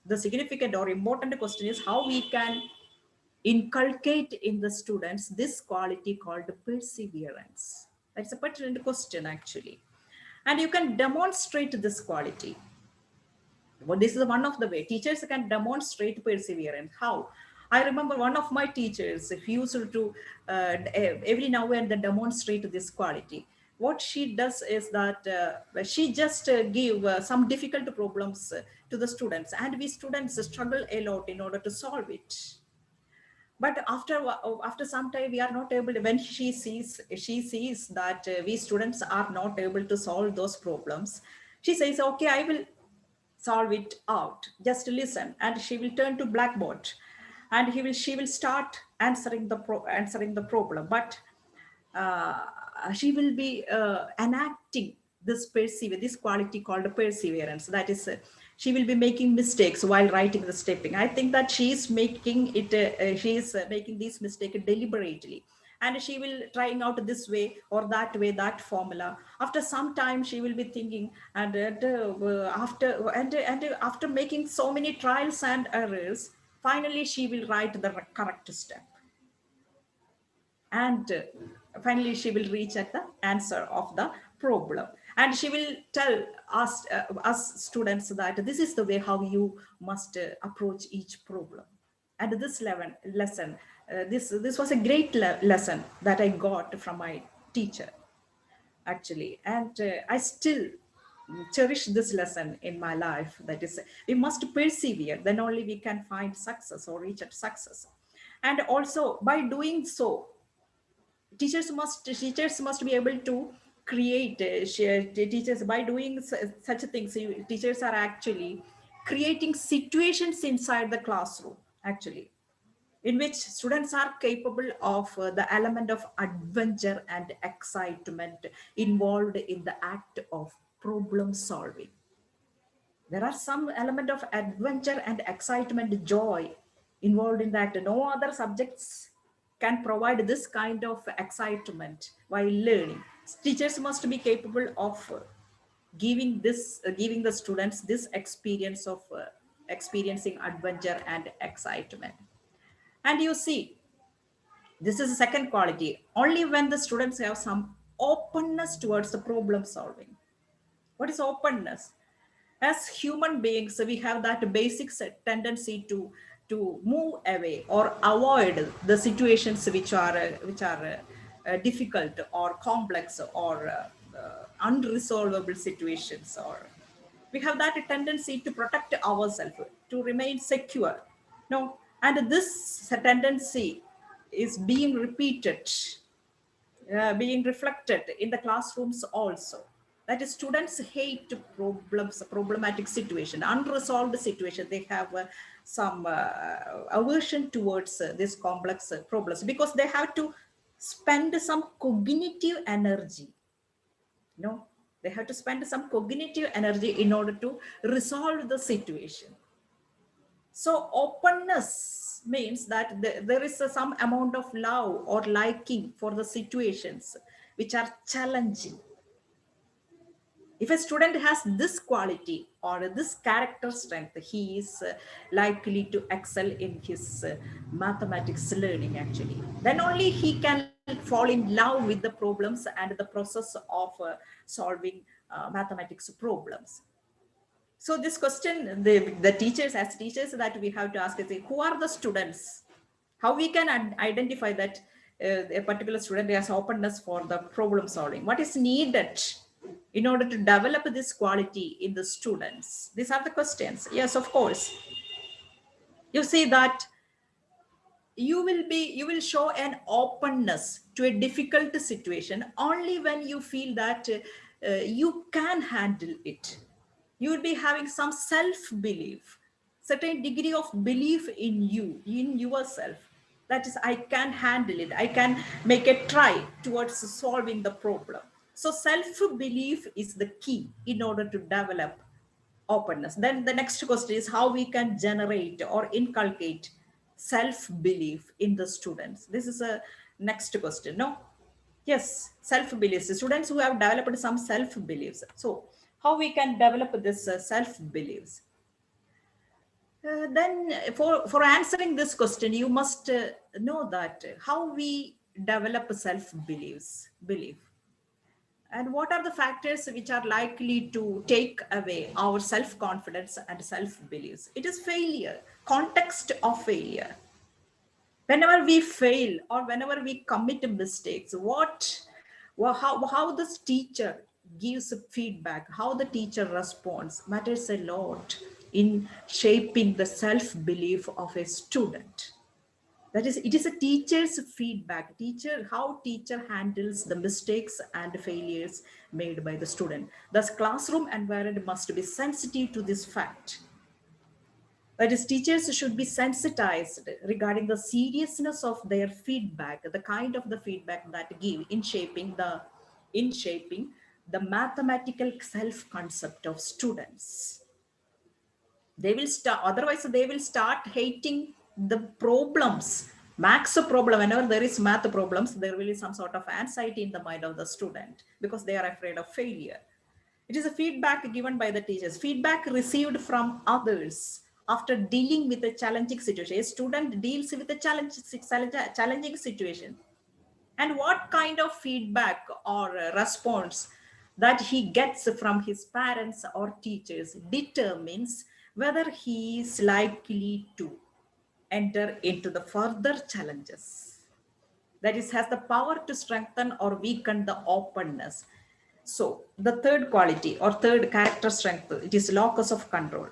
the significant or important question is how we can inculcate in the students this quality called perseverance. That's a pertinent question, actually. And you can demonstrate this quality. Well, this is one of the way teachers can demonstrate perseverance. How? I remember one of my teachers, he used to every now and then demonstrate this quality. What she does is that she just give some difficult problems to the students, and we students struggle a lot in order to solve it. But after some time, we are not able to, when she sees that we students are not able to solve those problems, she says, okay, I will solve it out, just listen. And she will turn to blackboard, and she will start answering the problem. But she will be enacting this quality called perseverance. That is, she will be making mistakes while writing the stepping. I think that she is making these mistakes deliberately, and she will trying out this way, that formula. After some time, she will be thinking, and after making so many trials and errors, finally she will write the correct step, and finally she will reach at the answer of the problem. And she will tell us students that this is the way how you must approach each problem. And this lesson, this was a great lesson that I got from my teacher, actually. And I still cherish this lesson in my life. That is, we must persevere, then only we can find success or reach at success. And also, by doing so, teachers must be able to create teachers, by doing such things, teachers are actually creating situations inside the classroom, actually, in which students are capable of the element of adventure and excitement involved in the act of problem solving. There are some element of adventure and excitement, joy involved in that. No other subjects can provide this kind of excitement while learning. Teachers must be capable of giving the students this experience of experiencing adventure and excitement. And you see, this is the second quality. Only when the students have some openness towards the problem solving. What is openness? As human beings, we have that basic tendency to move away or avoid the situations which are difficult or complex or unresolvable situations. Or we have that tendency to protect ourselves, to remain secure. No, and this tendency is being repeated, being reflected in the classrooms also. That is, students hate problematic situation, unresolved situation. They have some aversion towards this complex problems, because they have to spend some cognitive energy. They have to spend some cognitive energy in order to resolve the situation. So openness means that there is some amount of love or liking for the situations which are challenging. If a student has this quality or this character strength, he is likely to excel in his mathematics learning, actually. Then only he can fall in love with the problems and the process of solving mathematics problems. So this question, the teachers, as teachers, that we have to ask is, who are the students? How we can identify that a particular student has openness for the problem solving? What is needed in order to develop this quality in the students? These are the questions. Yes, of course. You see that you will show an openness to a difficult situation only when you feel that you can handle it. You will be having some self-belief, certain degree of belief in you, in yourself. That is, I can handle it. I can make a try towards solving the problem. So self-belief is the key in order to develop openness. Then the next question is how we can generate or inculcate self-belief in the students. This is a next question. No? Yes, self-beliefs. Students who have developed some self-beliefs. So how we can develop this self-beliefs? Then for answering this question, you must know that how we develop belief. And what are the factors which are likely to take away our self-confidence and self-beliefs? It is failure, context of failure. Whenever we fail or whenever we commit mistakes, how this teacher gives feedback, how the teacher responds matters a lot in shaping the self-belief of a student. That is, it is a teacher's feedback, how teacher handles the mistakes and failures made by the student. Thus, classroom environment must be sensitive to this fact. That is, teachers should be sensitized regarding the seriousness of their feedback, the kind of the feedback that give in shaping the mathematical self-concept of students. They will start, otherwise they will start hating the problems. Maths problem, whenever there is math problems, there will be some sort of anxiety in the mind of the student because they are afraid of failure. It is a feedback given by the teachers, feedback received from others after dealing with a challenging situation. A student deals with a challenging situation. And what kind of feedback or response that he gets from his parents or teachers determines whether he is likely to enter into the further challenges. That is, has the power to strengthen or weaken the openness. So the third quality or third character strength, it is locus of control.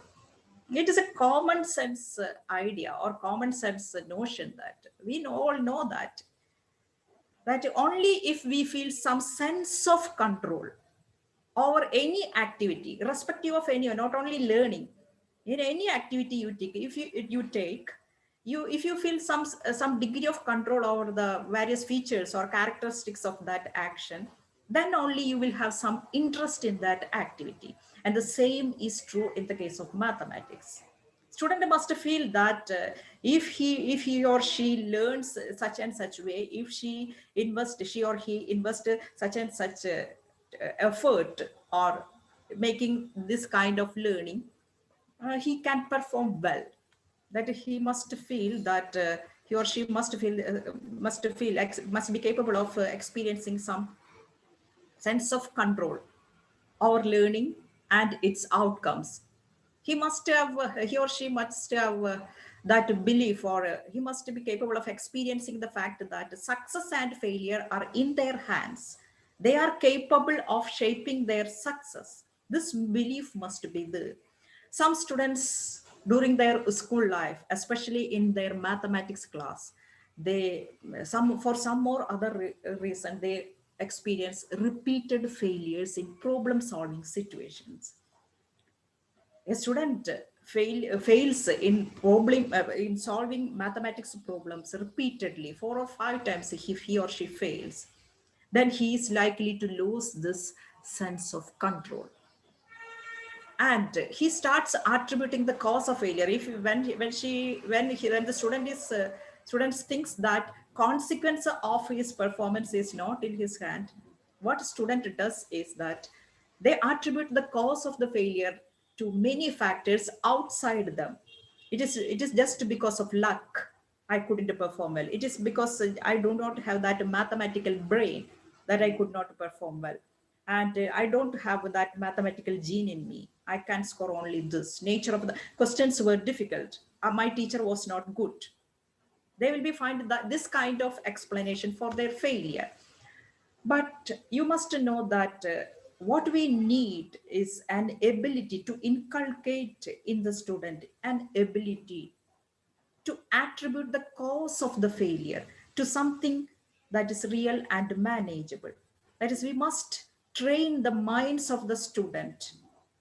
It is a common sense idea or common sense notion that we all know that only if we feel some sense of control over any activity, irrespective of any, not only learning, in any activity you take, if you feel some degree of control over the various features or characteristics of that action, then only you will have some interest in that activity. And the same is true in the case of mathematics. Student must feel that if he or she learns such and such way, if she or he invest such and such effort or making this kind of learning, he can perform well. That he must feel that he or she must be capable of experiencing some sense of control over learning and its outcomes. He or she must have that belief, or he must be capable of experiencing the fact that success and failure are in their hands. They are capable of shaping their success. This belief must be there. Some students during their school life, especially in their mathematics class, they for some or other reason they experience repeated failures in problem solving situations. A student fails in solving mathematics problems repeatedly 4 or 5 times. If he or she fails, then he is likely to lose this sense of control, and he starts attributing the cause of failure. If when the student thinks that consequence of his performance is not in his hand, what student does is that they attribute the cause of the failure to many factors outside them. It is just because of luck. I couldn't perform well. It is because I do not have that mathematical brain that I could not perform well. And I don't have that mathematical gene in me. I can score only this. Nature of the questions were difficult. My teacher was not good. They will be find that this kind of explanation for their failure. But you must know that what we need is an ability to inculcate in the student an ability to attribute the cause of the failure to something that is real and manageable. That is, we must train the minds of the student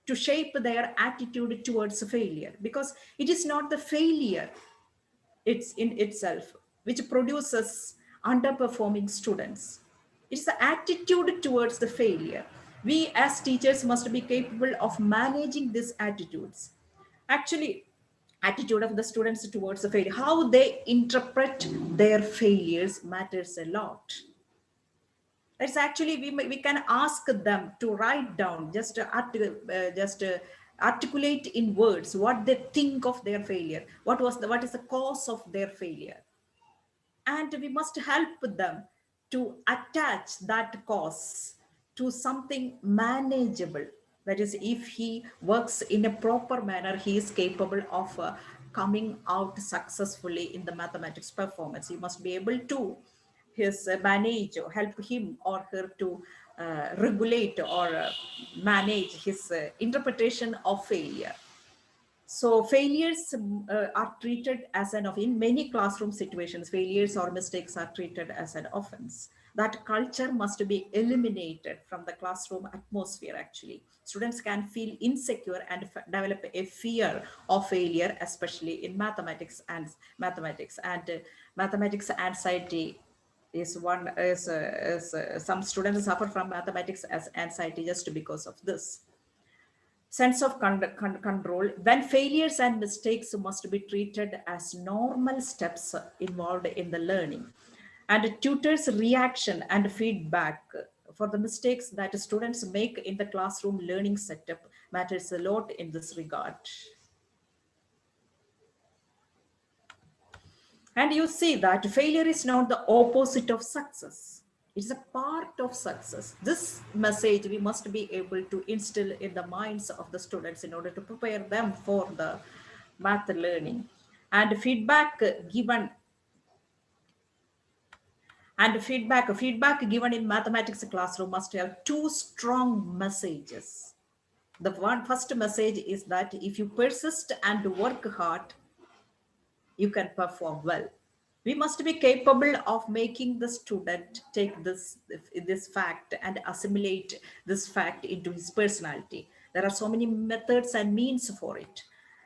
to shape their attitude towards failure, because it is not the failure it's in itself which produces underperforming students. It's the attitude towards the failure. We as teachers must be capable of managing these attitudes. Actually, attitude of the students towards the failure, how they interpret their failures matters a lot. It's actually, we can ask them to write down, articulate in words what they think of their failure, what is the cause of their failure, and we must help them to attach that cause to something manageable. That is, if he works in a proper manner, he is capable of coming out successfully in the mathematics performance. You must be able to manage or help him or her to regulate or manage his interpretation of failure. So failures are treated as an offense. In many classroom situations, failures or mistakes are treated as an offense. That culture must be eliminated from the classroom atmosphere, actually. Students can feel insecure and develop a fear of failure, especially in mathematics. And mathematics anxiety is one, some students suffer from mathematics as anxiety just because of this sense of control, when failures and mistakes must be treated as normal steps involved in the learning, and tutors reaction and feedback for the mistakes that students make in the classroom learning setup matters a lot in this regard. And you see that failure is not the opposite of success. It's a part of success. This message we must be able to instill in the minds of the students in order to prepare them for the math learning. And feedback given in mathematics classroom must have two strong messages. The first message is that if you persist and work hard, you can perform well. We must be capable of making the student take this fact and assimilate this fact into his personality. There are so many methods and means for it.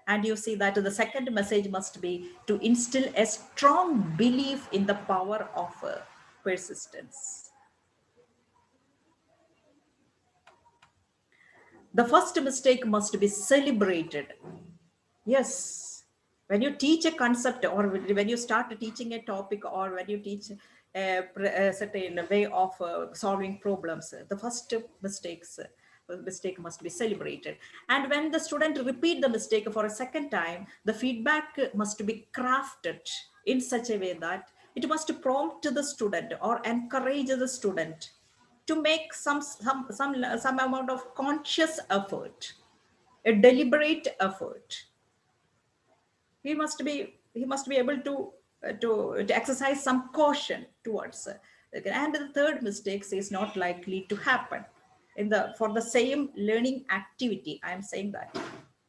And you see that the second message must be to instill a strong belief in the power of persistence. The first mistake must be celebrated. Yes, when you teach a concept, or when you start teaching a topic, or when you teach a certain way of solving problems, the first mistake must be celebrated. And when the student repeat the mistake for a second time, the feedback must be crafted in such a way that it must prompt the student or encourage the student to make some amount of conscious effort, a deliberate effort. He must be able to exercise some caution towards and the third mistakes is not likely to happen in the for the same learning activity. I am saying that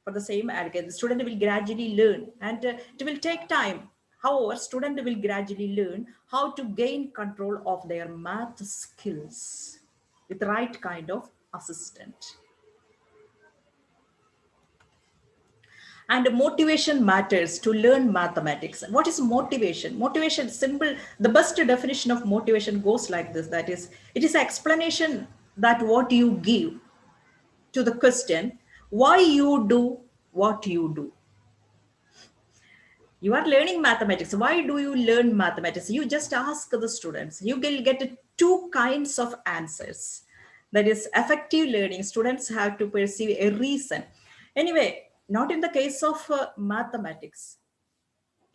for the same again, the student will gradually learn, and it will take time. However, student will gradually learn how to gain control of their math skills with the right kind of assistant. And motivation matters to learn mathematics. What is motivation? Motivation, simple, the best definition of motivation goes like this. That is, it is explanation that what you give to the question, why you do what you do. You are learning mathematics. Why do you learn mathematics? You just ask the students. You will get two kinds of answers. That is effective learning. Students have to perceive a reason. Anyway, not in the case of mathematics.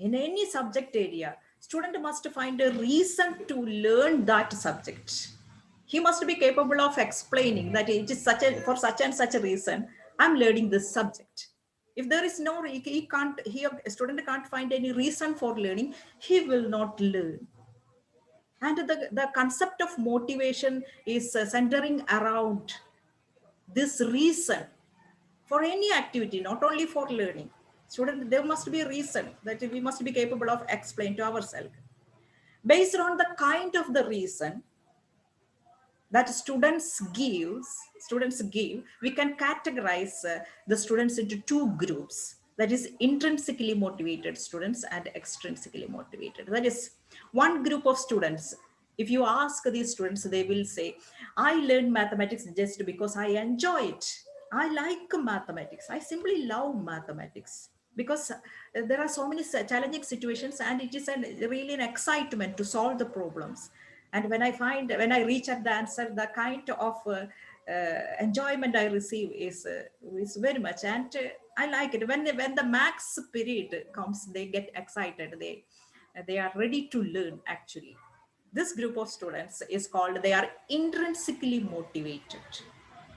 In any subject area, student must find a reason to learn that subject. He must be capable of explaining that it is for such and such a reason I'm learning this subject. If there is no, he can't, a student can't find any reason for learning, he will not learn. And the concept of motivation is centering around this reason for any activity, not only for learning. Student, there must be a reason that we must be capable of explaining to ourselves. Based on the kind of the reason that students give, we can categorize the students into two groups. That is intrinsically motivated students and extrinsically motivated. That is one group of students. If you ask these students, they will say, I learned mathematics just because I enjoy it. I like mathematics. I simply love mathematics because there are so many challenging situations and it is really an excitement to solve the problems. And when I reach at the answer, the kind of enjoyment I receive is very much, and I like it. When the max period comes, they get excited. They are ready to learn. Actually, this group of students is called, they are intrinsically motivated.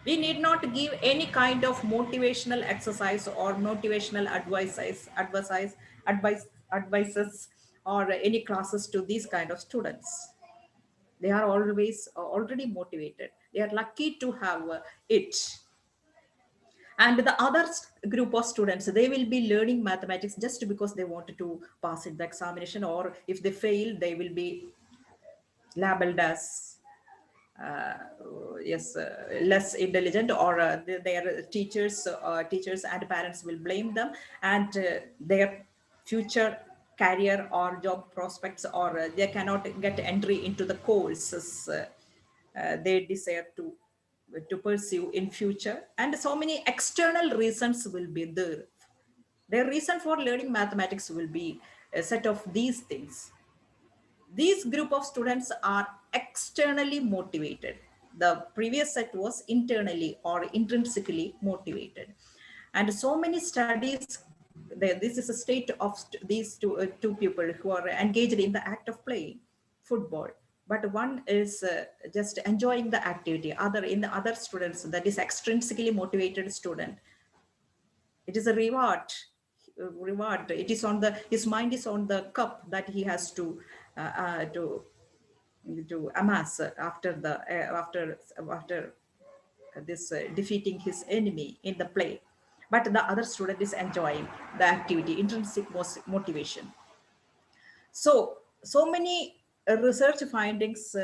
We need not give any kind of motivational exercise or motivational advices or any classes to these kind of students. They are always already motivated. They are lucky to have it. And the other group of students, they will be learning mathematics just because they wanted to pass in the examination, or if they fail, they will be labeled as uh, yes, less intelligent, or their teachers and parents will blame them, and their future career or job prospects, or they cannot get entry into the courses they desire to pursue in future. And so many external reasons will be there. Their reason for learning mathematics will be a set of these things. These group of students are externally motivated. The previous set was internally or intrinsically motivated. And so many studies, this is a state of these two people who are engaged in the act of playing football. But one is just enjoying the activity. In the other students, that is extrinsically motivated student, it is a reward. It is on the, his mind is on the cup that he has to amass after this defeating his enemy in the play. But the other student is enjoying the activity, intrinsic motivation. So many research findings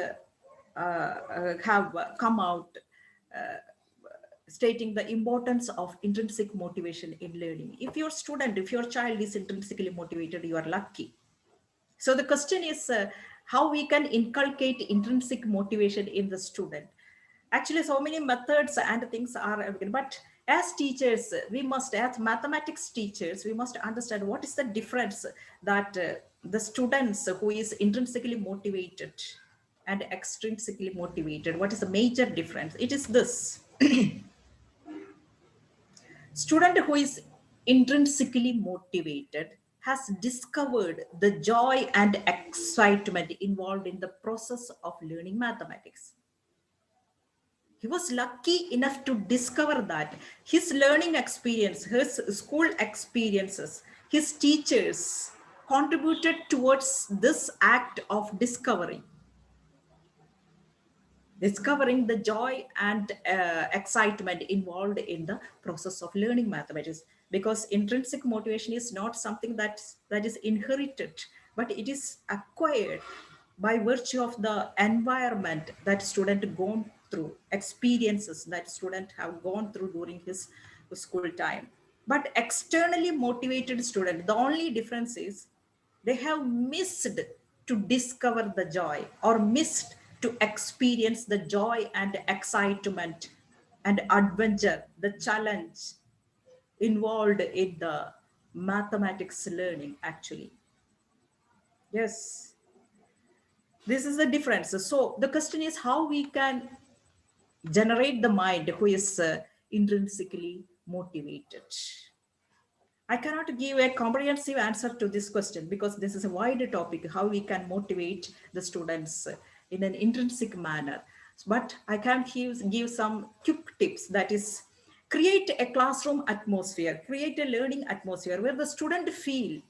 have come out stating the importance of intrinsic motivation in learning. If your child is intrinsically motivated, you are lucky. So the question is how we can inculcate intrinsic motivation in the student. Actually, so many methods and things are available, but as teachers, as mathematics teachers, we must understand what is the difference that the students who is intrinsically motivated and extrinsically motivated, what is the major difference? It is this. Student who is intrinsically motivated has discovered the joy and excitement involved in the process of learning mathematics. He was lucky enough to discover that his learning experience, his school experiences, his teachers contributed towards this act of discovery. Discovering the joy and excitement involved in the process of learning mathematics, because intrinsic motivation is not something that is inherited, but it is acquired by virtue of the environment that student gone through, experiences that student have gone through during his school time. But externally motivated student, the only difference is they have missed to discover the joy, or missed to experience the joy and excitement and adventure, the challenge involved in the mathematics learning, actually. Yes, this is the difference. So the question is how we can generate the mind who is intrinsically motivated. I cannot give a comprehensive answer to this question because this is a wide topic, how we can motivate the students in an intrinsic manner. But I can give some quick tips, that is, create a classroom atmosphere, create a learning atmosphere where the student feel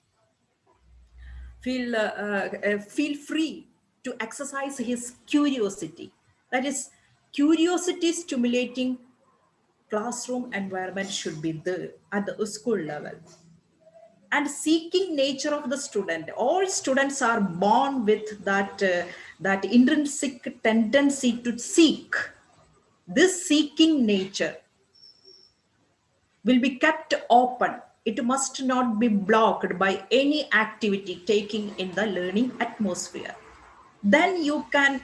free to exercise his curiosity. That is, curiosity stimulating classroom environment should be there at the school level. And seeking nature of the student, all students are born with that intrinsic tendency to seek. This seeking nature will be kept open. It must not be blocked by any activity taking in the learning atmosphere. Then you can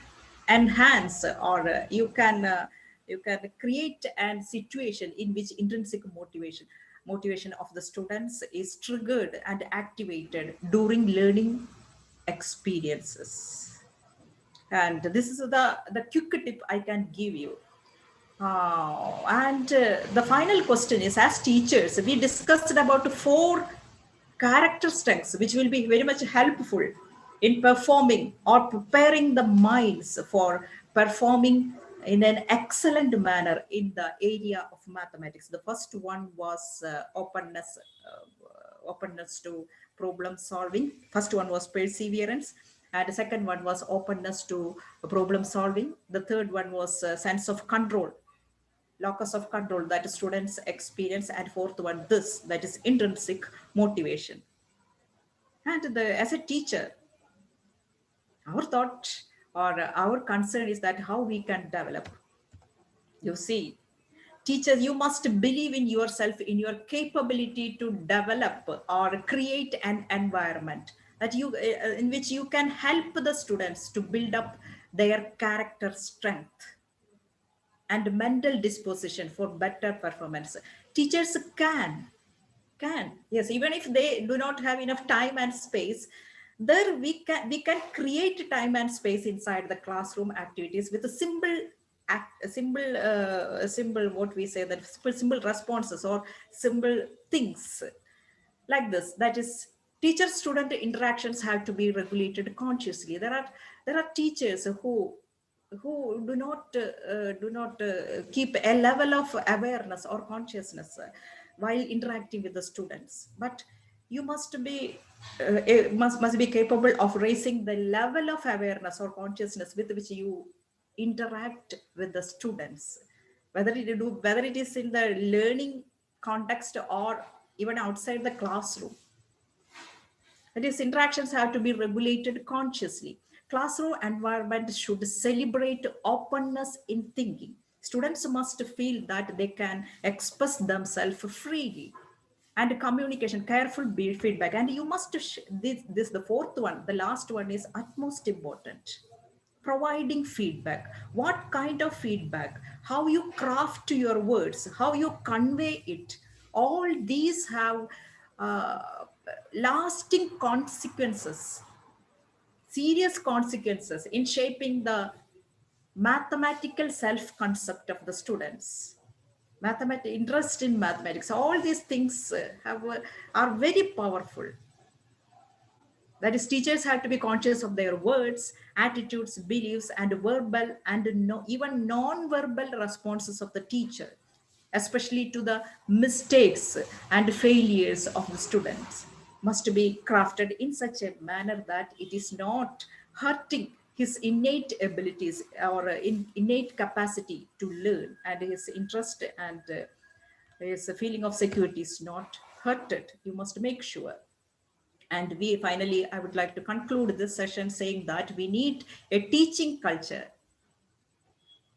enhance, or you can create a situation in which intrinsic motivation of the students is triggered and activated during learning experiences. And this is the quick tip I can give you. And the final question is, as teachers, we discussed about 4 character strengths, which will be very much helpful in performing or preparing the minds for performing in an excellent manner in the area of mathematics. The first one was openness to problem solving. First one was perseverance, and the second one was openness to problem solving. The third one was sense of control, locus of control that students experience, and fourth one, this, that is intrinsic motivation. And as a teacher, our thought or our concern is that how we can develop. You see, teachers, you must believe in yourself, in your capability to develop or create an environment that in which you can help the students to build up their character strength and mental disposition for better performance. Teachers can, yes, even if they do not have enough time and space, there we can create time and space inside the classroom activities with a simple what we say, that simple responses or simple things like this. That is, teacher student interactions have to be regulated consciously. There are teachers who do not keep a level of awareness or consciousness while interacting with the students. But you must be capable of raising the level of awareness or consciousness with which you interact with the students, whether it is in the learning context or even outside the classroom. These interactions have to be regulated consciously. Classroom environment should celebrate openness in thinking. Students must feel that they can express themselves freely. And communication, careful feedback. And you must, this the fourth one, the last one is utmost important. Providing feedback. What kind of feedback? How you craft your words, how you convey it. All these have uh, lasting consequences, serious consequences in shaping the mathematical self-concept of the students. Interest in mathematics, all these things are very powerful. That is, teachers have to be conscious of their words, attitudes, beliefs, and verbal and even non-verbal responses of the teacher, especially to the mistakes and failures of the students, must be crafted in such a manner that it is not hurting his innate abilities or innate capacity to learn, and his interest and his feeling of security is not hurted. You must make sure. And we finally, I would like to conclude this session saying that we need a teaching culture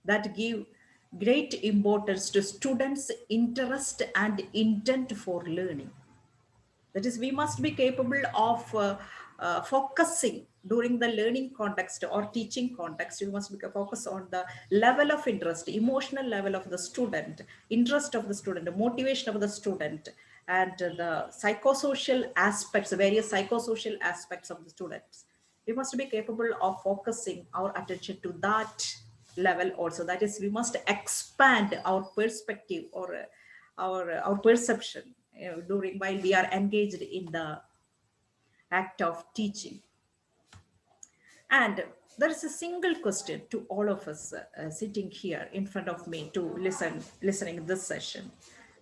that give great importance to students' interest and intent for learning. That is, we must be capable of focusing during the learning context or teaching context. You must be focus on the level of interest, emotional level of the student, interest of the student, motivation of the student, and the psychosocial aspects, various psychosocial aspects of the students. We must be capable of focusing our attention to that level also. That is, we must expand our perspective or our perception during while we are engaged in the act of teaching. And there is a single question to all of us sitting here in front of me to listening this session.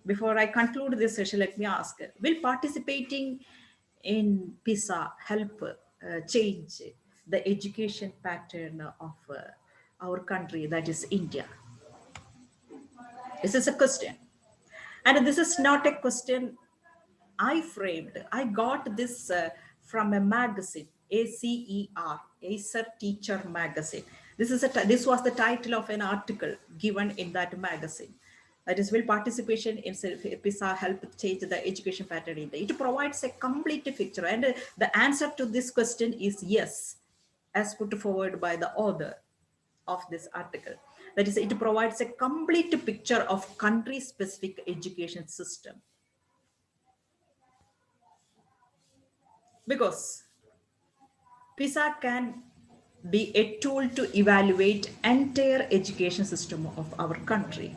Before I conclude this session, let me ask: will participating in PISA help change the education pattern of our country, that is India? This is a question, and this is not a question I framed. I got this from a magazine, Acer Teacher Magazine. This was the title of an article given in that magazine. That is, will participation in PISA help change the education pattern in India? It provides a complete picture, and the answer to this question is yes, as put forward by the author of this article. That is, it provides a complete picture of country-specific education system. Because PISA can be a tool to evaluate entire education system of our country.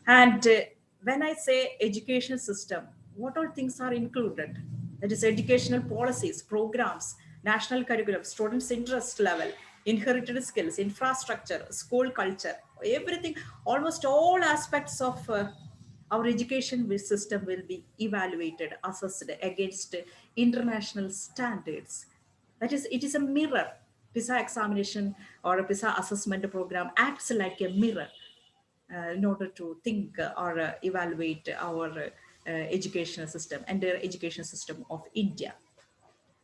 And when I say education system, what all things are included? That is educational policies, programs, national curriculum, students' interest level, inherited skills, infrastructure, school culture, everything, almost all aspects of our education system will be evaluated, assessed against international standards. That is, it is a mirror. PISA examination or a PISA assessment program acts like a mirror in order to think or evaluate our educational system and the education system of India.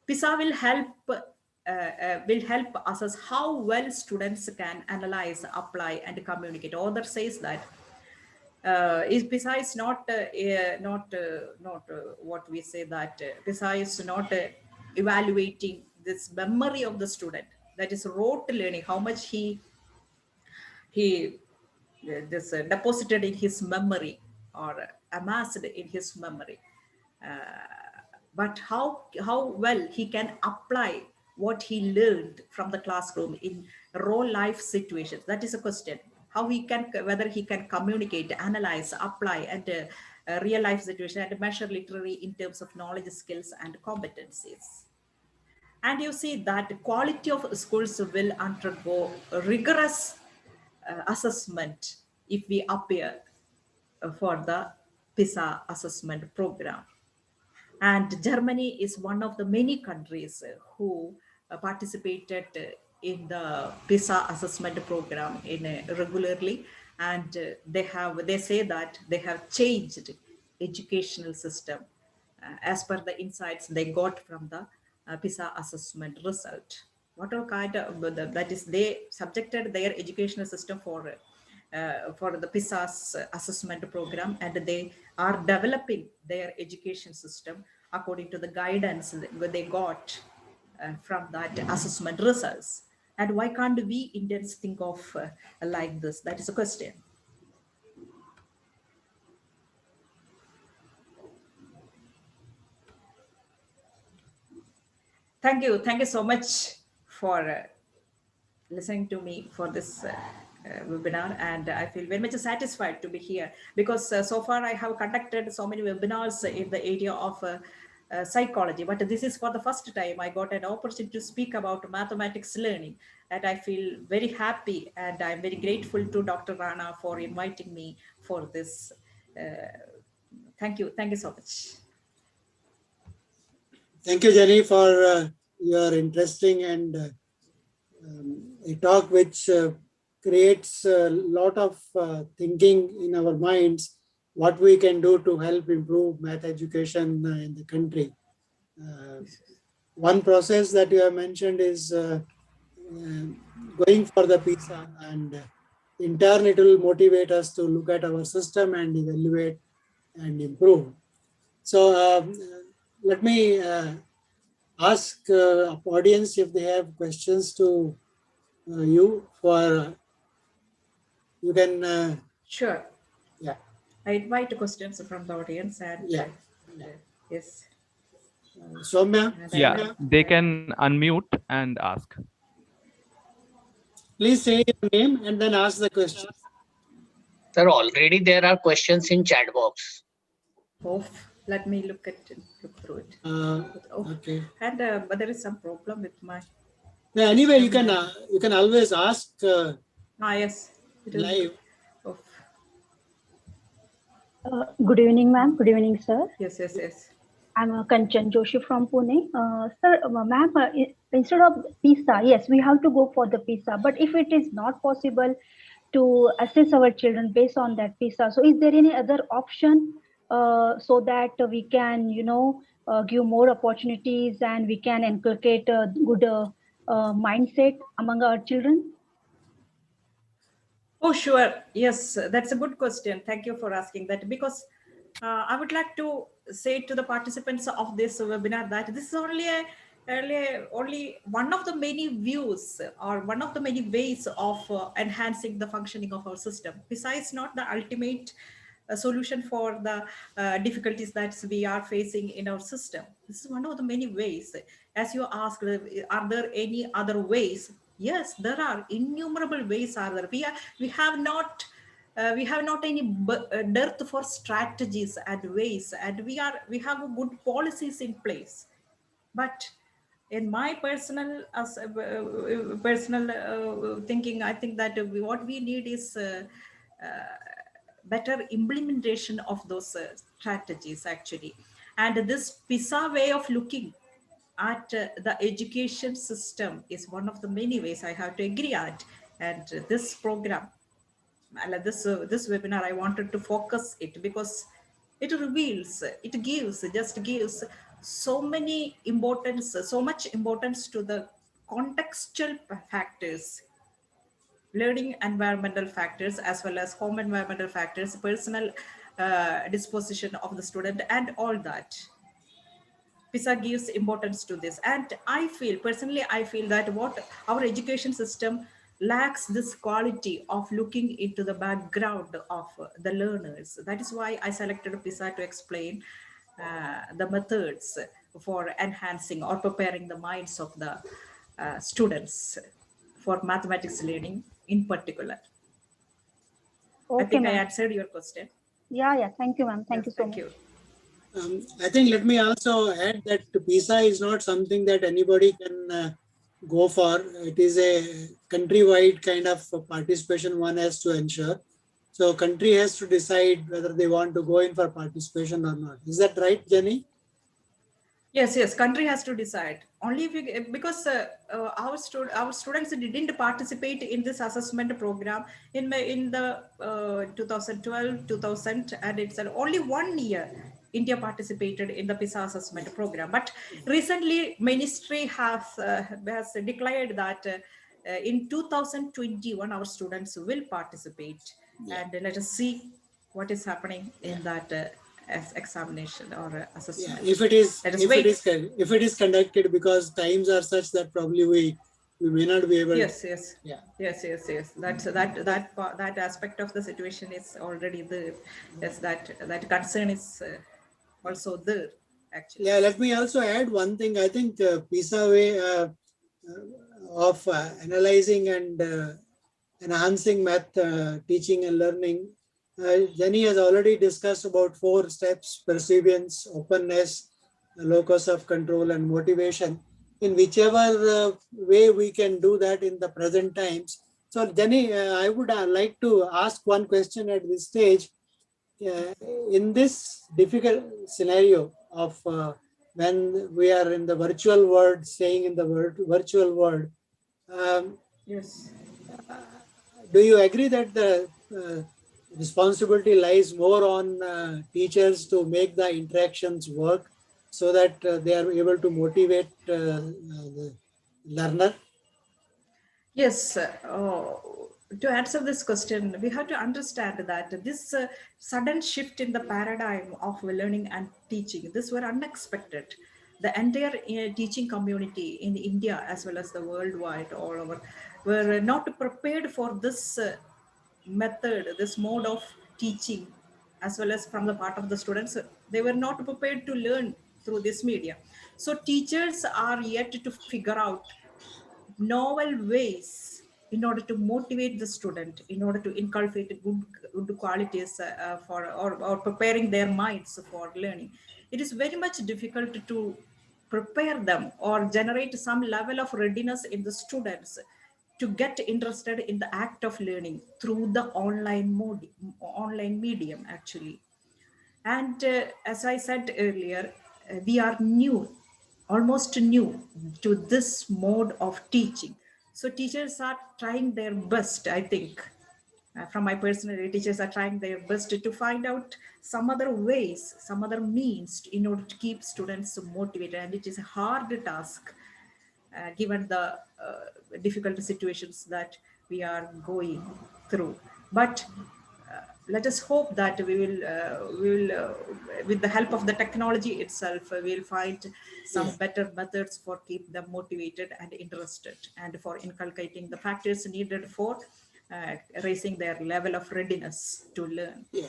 PISA will help assess how well students can analyze, apply, and communicate. Author says that PISA is not what we say, that PISA is not evaluating this memory of the student, that is rote learning, how much he this deposited in his memory or amassed in his memory, but how well he can apply what he learned from the classroom in real life situations. That is a question. How he can, whether he can communicate, analyze, apply, and real life situation, and measure literally in terms of knowledge, skills, and competencies. And you see that quality of schools will undergo rigorous assessment if we appear for the PISA assessment program. And Germany is one of the many countries who participated in the PISA assessment program regularly, and they say that they have changed educational system as per the insights they got from the PISA assessment result. What all kind of, that is, they subjected their educational system for the PISA's assessment program, and they are developing their education system according to the guidance that they got from that assessment results. And why can't we Indians think of like this? That is a question. Thank you so much for listening to me for this webinar, and I feel very much satisfied to be here, because so far I have conducted so many webinars in the area of psychology, but this is for the first time I got an opportunity to speak about mathematics learning, and I feel very happy, and I'm very grateful to Dr. Rana for inviting me for this. Thank you so much. Thank you, Jenny, for your interesting and a talk which creates a lot of thinking in our minds, what we can do to help improve math education in the country. One process that you have mentioned is going for the PISA, and in turn it will motivate us to look at our system and evaluate and improve. So let me ask audience if they have questions to you. You can. Sure. Yeah. I invite questions from the audience, and yeah. Yes. Soumya? Yeah, they can unmute and ask. Please say your name and then ask the question. Sir, already there are questions in chat box. Oh, let me look through it. Okay. And but there is some problem with my Yeah, anyway, system. you can always ask Yes, it will be. live. Oh, Good evening, ma'am. Good evening, sir. yes. I'm Kanchan Joshi from Pune. Sir, ma'am, instead of PISA, yes, we have to go for the PISA. But if it is not possible to assess our children based on that PISA, so is there any other option so that we can, give more opportunities and we can inculcate a good mindset among our children? Oh, sure. Yes, that's a good question. Thank you for asking that, because I would like to say to the participants of this webinar that this is only one of the many views or one of the many ways of enhancing the functioning of our system. Besides, not the ultimate solution for the difficulties that we are facing in our system. This is one of the many ways. As you asked, are there any other ways? Yes, there are innumerable ways. Are there? We have not any dearth for strategies and ways, and we have good policies in place. But in my personal thinking, I think that what we need is better implementation of those strategies actually. And this PISA way of looking at the education system is one of the many ways I have to agree at. And this program, this webinar, I wanted to focus it because it reveals, just gives so many importance, so much importance to the contextual factors, learning environmental factors, as well as home environmental factors, personal disposition of the student, and all that. PISA gives importance to this. And I feel that what our education system lacks this quality of looking into the background of the learners. That is why I selected PISA to explain the methods for enhancing or preparing the minds of the students for mathematics learning in particular. I Okay, think I ma'am. answered your question. Yeah. Thank you, ma'am. Thank Yes, you so thank much. you. I think let me also add that PISA is not something that anybody can go for. It is a countrywide kind of participation one has to ensure. So country has to decide whether they want to go in for participation or not. Is that right, Jenny? Yes. Country has to decide. Only if you, because our students didn't participate in this assessment program in the 2012 2000, and it's only 1 year India participated in the PISA assessment program. But recently, Ministry has declared that in 2021 our students will participate, Yeah. and let us see what is happening in Yeah. that as examination or Yeah. assessment. If it is Let us wait. if it is conducted, because times are such that probably we may not be able. Yes. Yeah. That aspect of the situation is already there. Yes, that concern is also there actually. Yeah, let me also add one thing. I think PISA way of analyzing and enhancing math teaching and learning. Jenny has already discussed about 4 steps: perseverance, openness, locus of control, and motivation. In whichever way we can do that in the present times. So, Jenny, I would like to ask one question at this stage. In this difficult scenario of when we are in the virtual world, staying in the virtual world, um, Yes. do you agree that the responsibility lies more on teachers to make the interactions work so that they are able to motivate the learner? Yes, to answer this question, we have to understand that this sudden shift in the paradigm of learning and teaching, this were unexpected. The entire teaching community in India as well as the worldwide all over were not prepared for this method, this mode of teaching, as well as from the part of the students. They were not prepared to learn through this media. So teachers are yet to figure out novel ways in order to motivate the student, in order to inculcate good qualities or preparing their minds for learning. It is very much difficult to prepare them or generate some level of readiness in the students to get interested in the act of learning through the online medium actually. And as I said earlier, we are new, almost new to this mode of teaching. So teachers are trying their best, I think. From my personal, teachers are trying their best to find out some other ways, some other means in order to keep students motivated. And it is a hard task given the difficult situations that we are going through. But let us hope that we will with the help of the technology itself, we'll find some better methods for keep them motivated and interested, and for inculcating the factors needed for raising their level of readiness to learn. Yeah.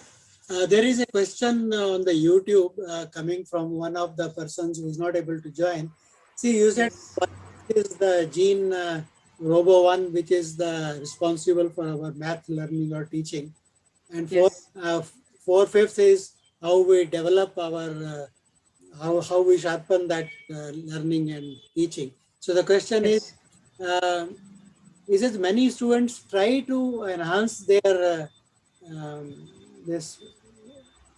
There is a question on the YouTube coming from one of the persons who is not able to join. See, you said Yes. one is the gene robo one, which is the responsible for our math learning or teaching, and Yes. 4/5 is how we develop our how we sharpen that learning and teaching. So the question Yes. uh, is it many students try to enhance their this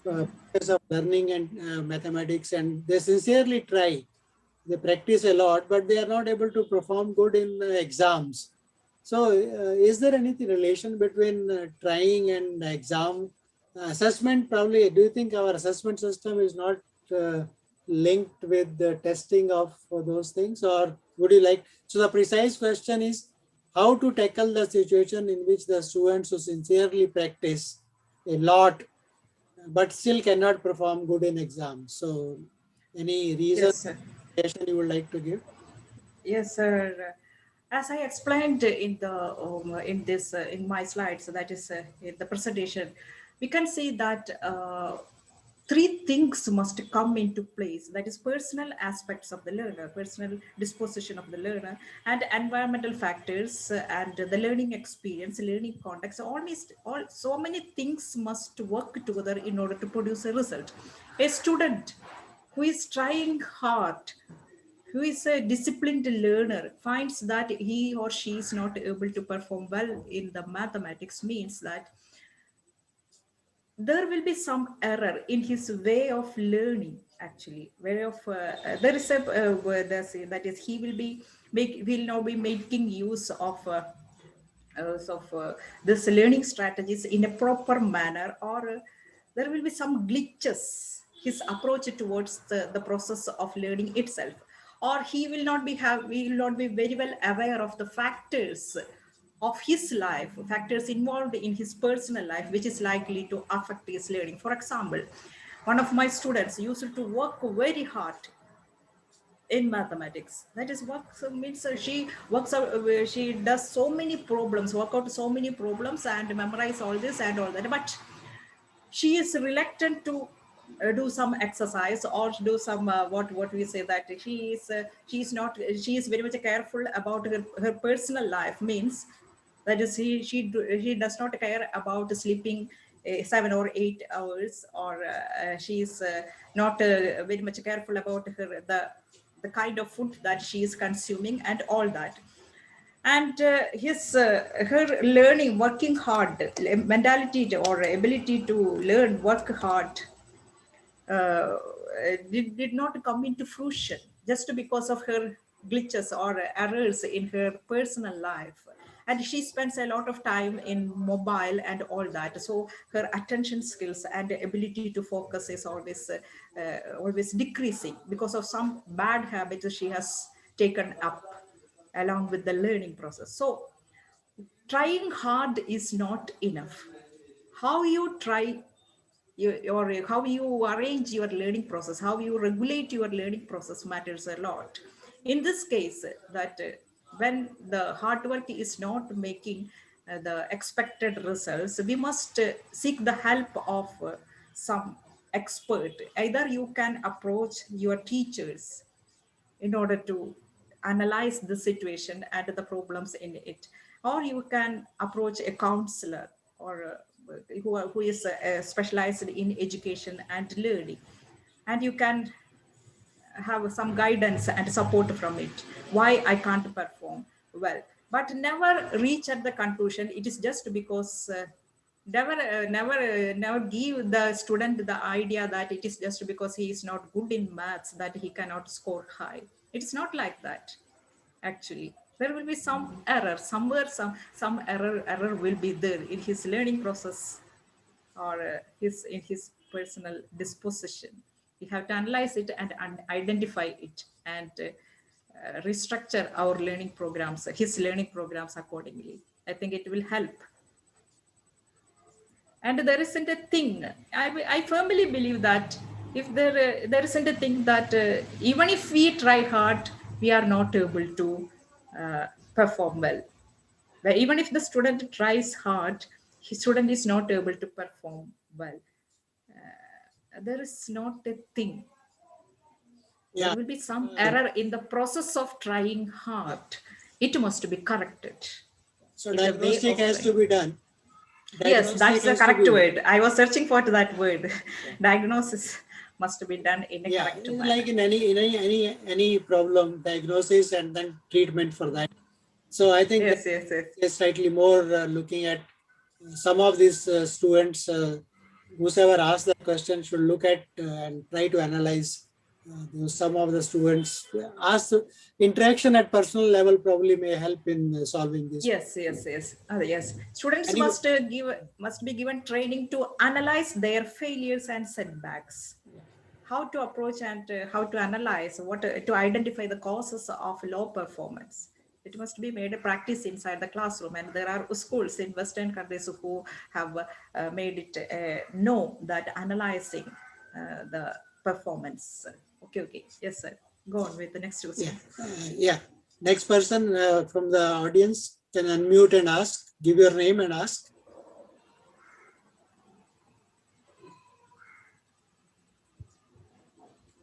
process of learning and mathematics, and they sincerely try. They practice a lot, but they are not able to perform good in exams. So, is there any relation between trying and exam assessment? Probably, do you think our assessment system is not linked with the testing of those things, or would you like? So, the precise question is how to tackle the situation in which the students who sincerely practice a lot but still cannot perform good in exams. So, any reason Yes, sir. you would like to give? Yes, sir. As I explained in the in this in my slides, so that is in the presentation, we can see that three things must come into place. That is personal aspects of the learner, personal disposition of the learner, and environmental factors and the learning experience, learning context. All so many things must work together in order to produce a result. A student who is trying hard, who is a disciplined learner, finds that he or she is not able to perform well in the mathematics, means that there will be some error in his way of learning actually, way of there is a word that is he will be will now be making use of this learning strategies in a proper manner, or there will be some glitches his approach towards the process of learning itself, or he will not be will not be very well aware of the factors of his life, factors involved in his personal life, which is likely to affect his learning. For example, one of my students used to work very hard in mathematics. That is what means she works out, she does so many problems, work out so many problems and memorize all this and all that. But she is reluctant to do some exercise or do some what we say, that she's not, she is very much careful about her personal life, means that is she does not care about sleeping 7 or 8 hours, or she is not very much careful about the kind of food that she is consuming and all that. And his her learning, working hard mentality or ability to learn, work hard, did not come into fruition just because of her glitches or errors in her personal life. And she spends a lot of time in mobile and all that, so her attention skills and ability to focus is always decreasing because of some bad habits she has taken up along with the learning process. So trying hard is not enough. How you try your how you arrange your learning process, how you regulate your learning process matters a lot. In this case, that when the hard work is not making the expected results, we must seek the help of some expert. Either you can approach your teachers in order to analyze the situation and the problems in it, or you can approach a counselor or who is specialized in education and learning, and you can have some guidance and support from it, why I can't perform well. But never reach at the conclusion it is just because never give the student the idea that it is just because he is not good in maths that he cannot score high. It's not like that. Actually, there will be some error somewhere, some error will be there in his learning process, or his in his personal disposition. We have to analyze it and identify it, and restructure our learning programs, his learning programs accordingly. I think it will help. And there isn't a thing, I firmly believe that if there isn't a thing that even if we try hard, we are not able to perform well. But even if the student tries hard, his student is not able to perform well. There is not a thing. There Yeah. will be some error in the process of trying hard. It must be corrected. So in the way diagnostic of has to be done. Yes, that's the Diagnostic has to correct be word. I was searching for that word. Diagnosis must be done in a Yeah, correct it's manner. like in any problem, diagnosis and then treatment for that. So I think Yes, that yes, yes. is slightly more looking at some of these students, whosoever asked the question should look at and try to analyze some of the students. Ask interaction at personal level probably may help in solving this. Yes, yes, yes. Yes. Students And you, must be given training to analyze their failures and setbacks. How to approach and how to analyze, what to identify the causes of low performance. It must be made a practice inside the classroom, and there are schools in Western countries who have made it know that analyzing the performance. Okay, okay. Yes, sir. Go on with the next question. yeah. Next person from the audience can unmute and ask. Give your name and ask.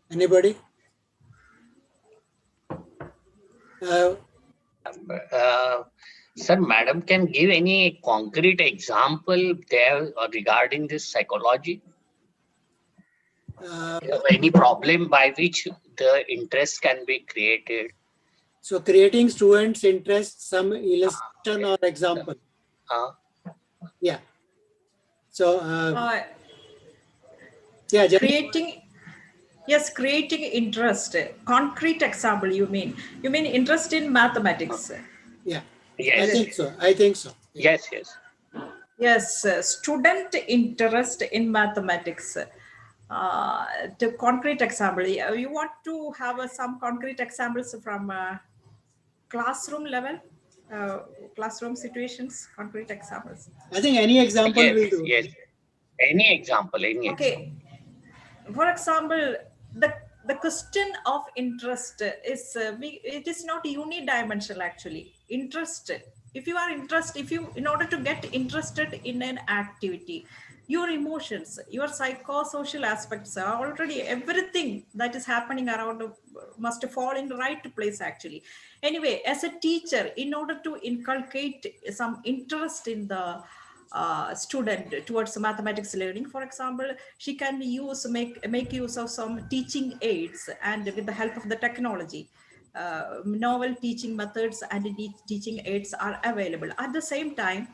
Anybody? Sir, madam can give any concrete example there regarding this psychology? Any problem by which the interest can be created? So creating students' interest, some illustration or example. Yeah. So yeah, Creating, yes, creating interest. Concrete example, you mean? You mean interest in mathematics? Yeah. Yes. I think so. I think so. Yeah. Yes, yes. Yes, student interest in mathematics. To concrete example, you want to have some concrete examples from classroom level, classroom situations, concrete examples. I think any example Yes, will do. yes. Any example, any Okay. For example, the question of interest is it is not unidimensional actually. Interest, if you are interested, if you in order to get interested in an activity, your emotions, your psychosocial aspects are already, everything that is happening around must fall in the right place actually. Anyway, as a teacher, in order to inculcate some interest in the student towards mathematics learning, for example, she can make use of some teaching aids, and with the help of the technology, novel teaching methods and teaching aids are available. At the same time,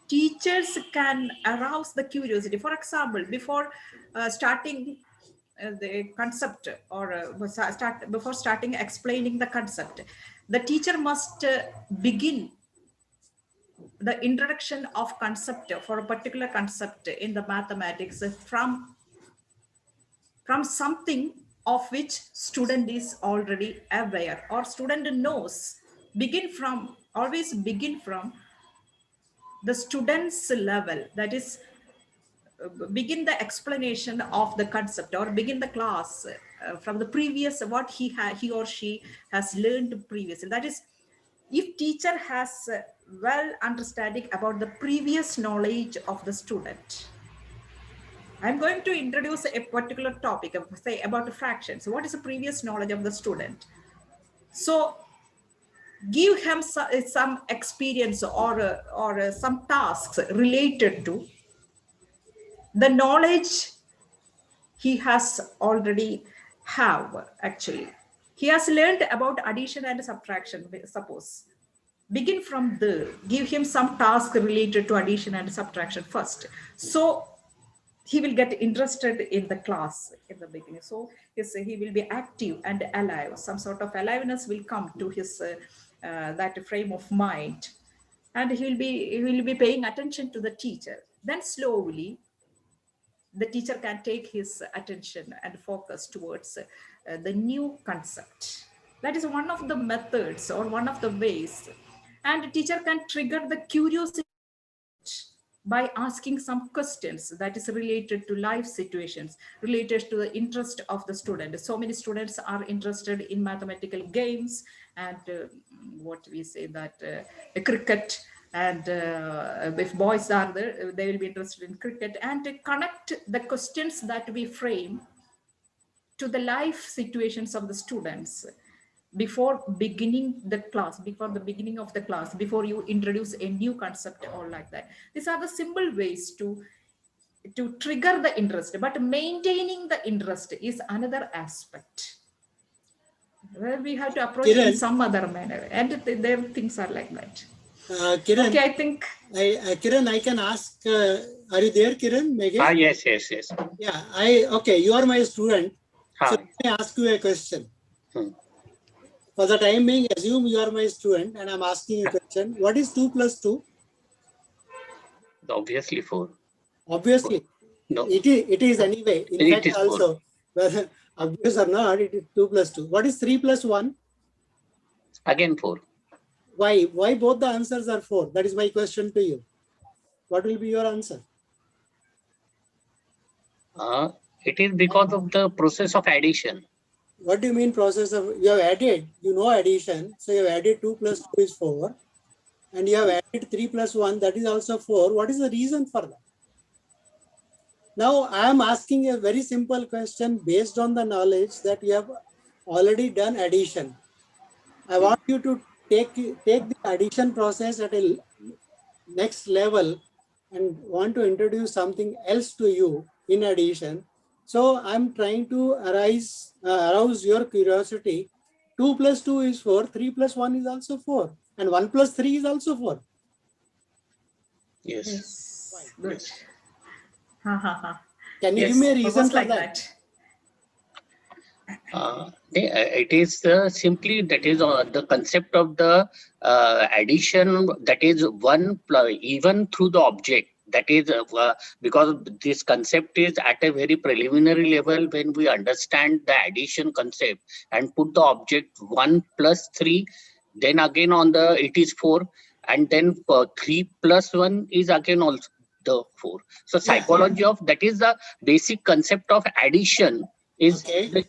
teachers can arouse the curiosity. For example, before starting the concept, or before starting explaining the concept, the teacher must begin the introduction of concept for a particular concept in the mathematics from something of which student is already aware or student knows. Always begin from the student's level, that is begin the explanation of the concept or begin the class from the previous, what he or she has learned previously. That is, if teacher has well understanding about the previous knowledge of the student. I'm going to introduce a particular topic of, say, about fractions. What is the previous knowledge of the student? So give him some experience or some tasks related to the knowledge he has already have. Actually, he has learned about addition and subtraction. Suppose begin from there, give him some task related to addition and subtraction first, so he will get interested in the class in the beginning. So he will be active and alive. Some sort of aliveness will come to his that frame of mind, and he will be paying attention to the teacher. Then slowly the teacher can take his attention and focus towards the new concept. That is one of the methods or one of the ways. And the teacher can trigger the curiosity by asking some questions that is related to life situations, related to the interest of the student. So many students are interested in mathematical games and what we say that cricket, and if boys are there, they will be interested in cricket, and to connect the questions that we frame to the life situations of the students before beginning the class, before you introduce a new concept or like that. These are the simple ways to trigger the interest, but maintaining the interest is another aspect where we have to approach Kiran, in some other manner, and their things are like that. Kiran, Okay, I think Kiran, I can ask. Are you there, Kiran? Megan? Yes. Yeah. Okay. You are my student. So let me ask you a question. For the time being, assume you are my student, and I'm asking you a question. What is 2 plus 2? Obviously 4. Obviously. No. It is anyway. In It fact, is 4. also, whether obvious or not, it is 2 plus 2. What is 3 plus 1? Again 4. Why? Why both the answers are 4? That is my question to you. What will be your answer? It is because of the process of addition. What do you mean process of, you have added, you know addition, so you have added 2 plus 2 is 4, and you have added 3 plus 1, that is also 4. What is the reason for that? Now I am asking a very simple question based on the knowledge that you have already done addition. I want you to take the addition process at a next level and want to introduce something else to you in addition. So I'm trying to arouse your curiosity. 2 plus 2 is 4, 3 plus 1 is also 4, and 1 plus 3 is also 4. Yes. Good. Yes. Can you Yes. give me a reason for like that? It is simply that is the concept of the addition, that is even through the object. That is because this concept is at a very preliminary level. When we understand the addition concept and put the object 1 plus 3, then again on the it is 4, and then 3 plus 1 is again also the 4. So psychology of that is the basic concept of addition is Okay.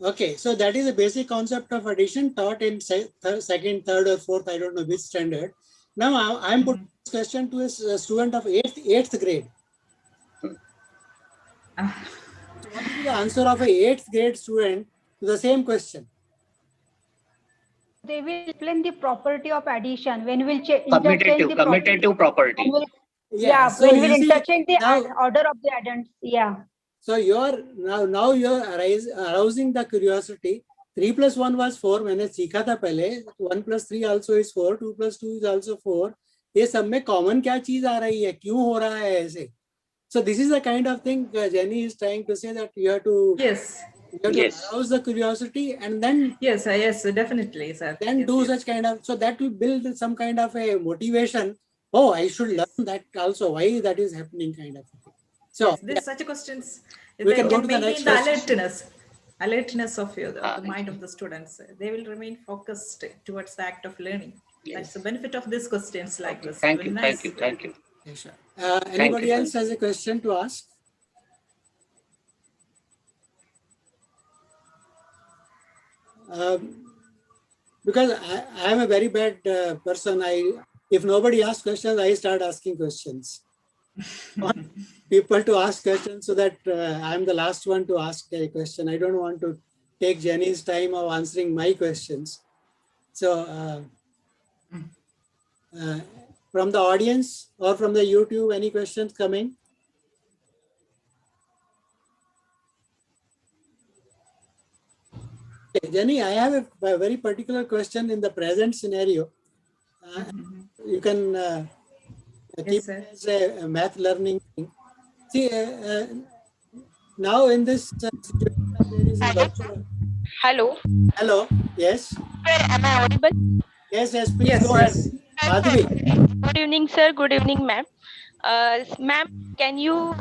Okay, so that is the basic concept of addition taught in second, third, or fourth, I don't know which standard. Now I am putting this question to a student of eighth grade. What is the answer of a 8th grade student to the same question? They will explain the property of addition when we'll interchange the commutative property. So when we'll you see, interchange the now, order of the addends. Yeah. So you're now you're arousing the curiosity. 3 plus 1 was 4. मैंने सीखा था पहले. 1 plus 3 also is 4. 2 plus 2 is also 4. ये सब में common क्या चीज आ रही है? क्यों हो रहा है ऐसे? So this is the kind of thing Jenny is trying to say, that you have to arouse the curiosity, and then yes, definitely, sir. Then do such kind of, so that will build some kind of a motivation. Oh, I should learn that also. Why that is happening, kind of thing. So this such questions, we can go to the next question. alertness of the mind of the students. They will remain focused towards the act of learning. That's the benefit of these questions like this. Thank you. Yes, sure. Anybody else has a question to ask? Because I am a very bad person. If nobody asks questions, I start asking questions. People to ask questions, so that I'm the last one to ask a question. I don't want to take Jenny's time of answering my questions. So from the audience or from the YouTube, any questions coming? Okay, Jenny, I have a very particular question in the present scenario. You can keep Yes, sir. it as a math learning thing. See, now in this situation, there is a virtual. Hello, Hello, yes, sir. Am I audible? yes, please Yes, go ahead. yes. Madhavi. Good evening, sir. Good evening, ma'am. Ma'am, can you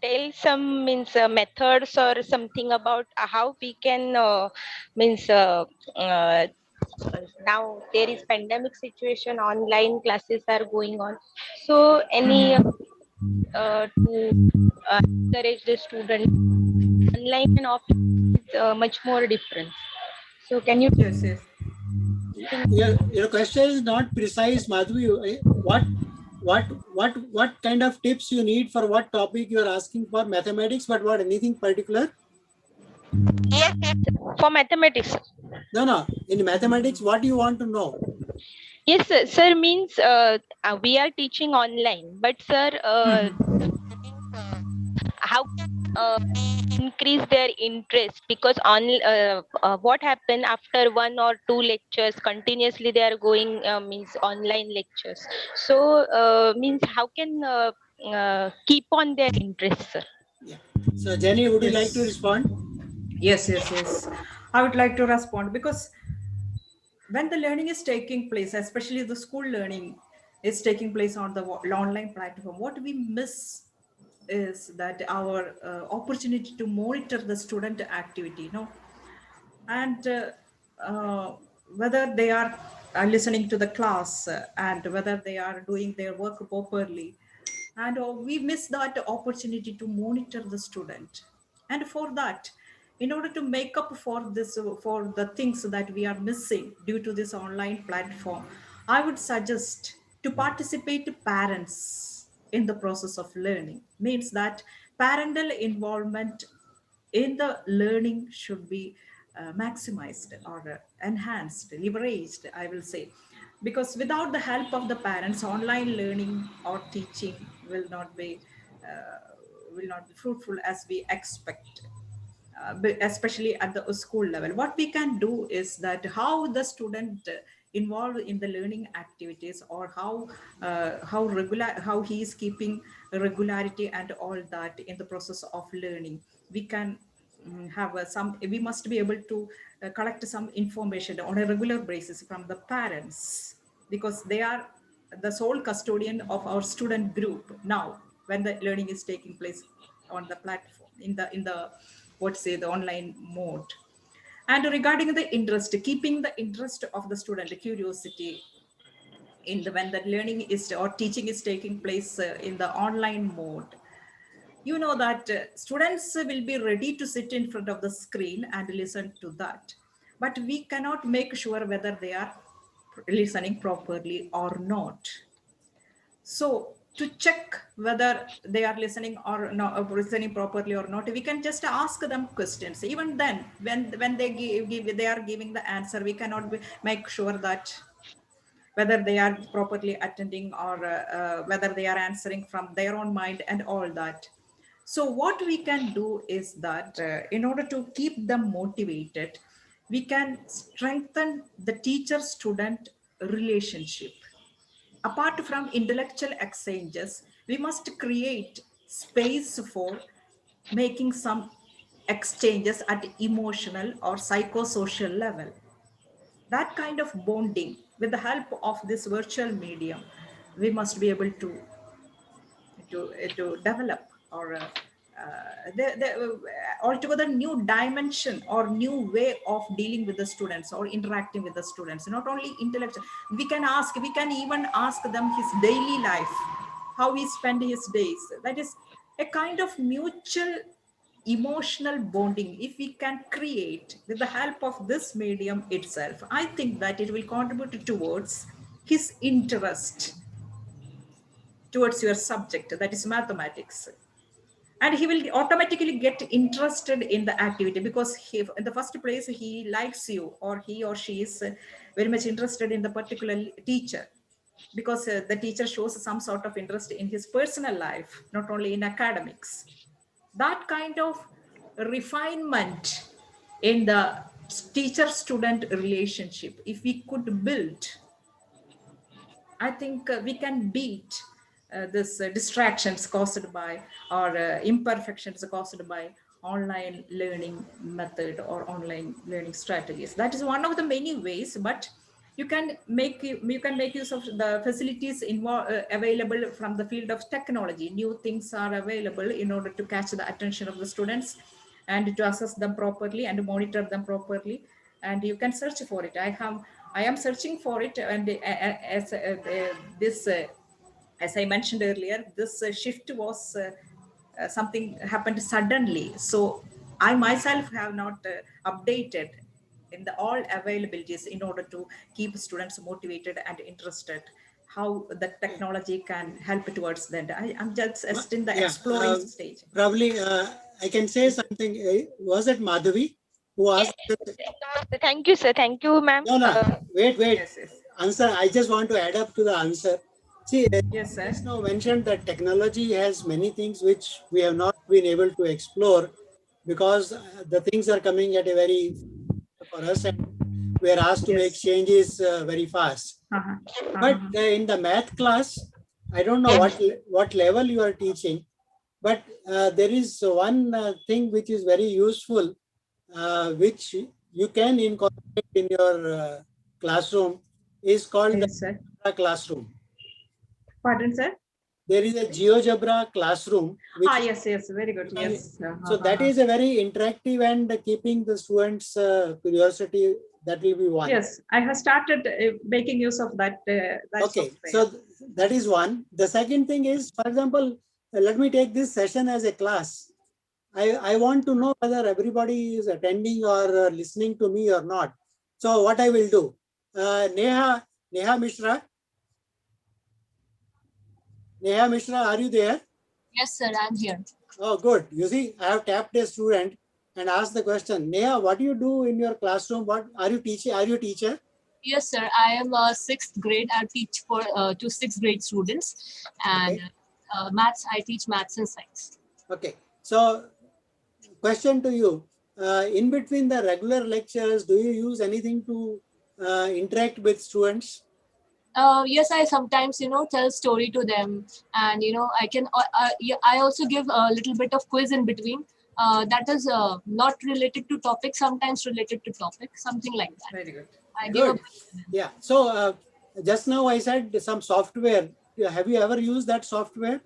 tell some methods or something about how we can means uh, now there is pandemic situation, online classes are going on. So any to encourage the student online and offline is much more different. So can you? Yes, yes. Your question is not precise, Madhavi. What kind of tips you need for what topic you are asking for? Mathematics, but what, anything particular? Yes, yes, for mathematics. No. In mathematics, what do you want to know? Yes, sir. Means we are teaching online, but sir, how increase their interest? Because on what happened after one or two lectures continuously they are going means online lectures. So means how can keep on their interest, sir? Yeah. So Jenny, would you like to Yes. respond? Yes. I would like to respond because when the learning is taking place, especially the school learning is taking place on the online platform, what we miss is that our opportunity to monitor the student activity, and whether they are listening to the class and whether they are doing their work properly, and we miss that opportunity to monitor the student. And for that, in order to make up for this, for the things that we are missing due to this online platform, I would suggest to participate parents in the process of learning. Means that parental involvement in the learning should be maximized or enhanced, leveraged, I will say, because without the help of the parents, online learning or teaching will not be fruitful as we expect, especially at the school level. What we can do is that how the student involved in the learning activities, or how he is keeping regularity and all that in the process of learning, we can have some, we must be able to collect some information on a regular basis from the parents, because they are the sole custodian of our student group now when the learning is taking place on the platform, in the what say the online mode. And regarding the interest, keeping the interest of the student, the curiosity in the when the learning is or teaching is taking place in the online mode, you know that students will be ready to sit in front of the screen and listen to that, but we cannot make sure whether they are listening properly or not. So to check whether they are listening or not, listening properly or not, we can just ask them questions. Even then, when they they are giving the answer, we cannot make sure that whether they are properly attending, or whether they are answering from their own mind and all that. So what we can do is that in order to keep them motivated, we can strengthen the teacher student relationship. Apart from intellectual exchanges, we must create space for making some exchanges at emotional or psychosocial level. That kind of bonding with the help of this virtual medium, we must be able to develop, or altogether new dimension or new way of dealing with the students or interacting with the students. Not only intellectual, we can even ask them his daily life, how he spend his days. That is a kind of mutual emotional bonding. If we can create with the help of this medium itself, I think that it will contribute towards his interest towards your subject, that is mathematics. and he will automatically get interested in the activity, because he, in the first place, he likes you, or he or she is very much interested in the particular teacher, because the teacher shows some sort of interest in his personal life, not only in academics. That kind of refinement in the teacher student relationship, if we could build, I think we can beat this distractions caused by, or imperfections caused by online learning method or online learning strategies. That is one of the many ways, but you can make use of the facilities available from the field of technology. New things are available in order to catch the attention of the students and to assess them properly and monitor them properly, and you can search for it. I am searching for it, and this as I mentioned earlier, this shift was something happened suddenly, so I myself have not updated in the all availabilities in order to keep students motivated and interested, how the technology can help towards that. I'm just in the Yeah, exploring stage. probably I can say something. Was it Madhavi who asked? Thank you, sir. Thank you, ma'am. No, no, wait. Yes, yes, Answer. I just want to add up to the answer. See, yes, sir. just now mentioned that technology has many things which we have not been able to explore because the things are coming at a very for us, and we are asked to make Yes. changes very fast. Uh-huh. But Uh-huh. in the math class, I don't know what level you are teaching, but there is one thing which is very useful, which you can incorporate in your classroom, is called the Yes, sir. GeoGebra classroom. Pardon, sir? There is a GeoGebra classroom, which Yes, yes, very good. Yes. so that is a very interactive and keeping the students' curiosity. That will be one. Yes, I have started making use of that. Okay, software. so that is one. The second thing is, for example, let me take this session as a class. I want to know whether everybody is attending or listening to me or not. So what I will do, Neha Mishra, are you there? Yes, sir, I'm here. Oh, good. You see, I have tapped a student and asked the question, Neha, what do you do in your classroom? What are you teaching? Are you a teacher? Yes, sir. I am a sixth grade. I teach for to sixth grade students, and Okay. maths. I teach maths and science. Okay. So, question to you: in between the regular lectures, do you use anything to interact with students? Yes, I sometimes tell story to them, and I can. Yeah, I also give a little bit of quiz in between. That is not related to topic. Sometimes related to topic. Something like that. Very good. I give Good. Yeah. So just now I said some software. Have you ever used that software?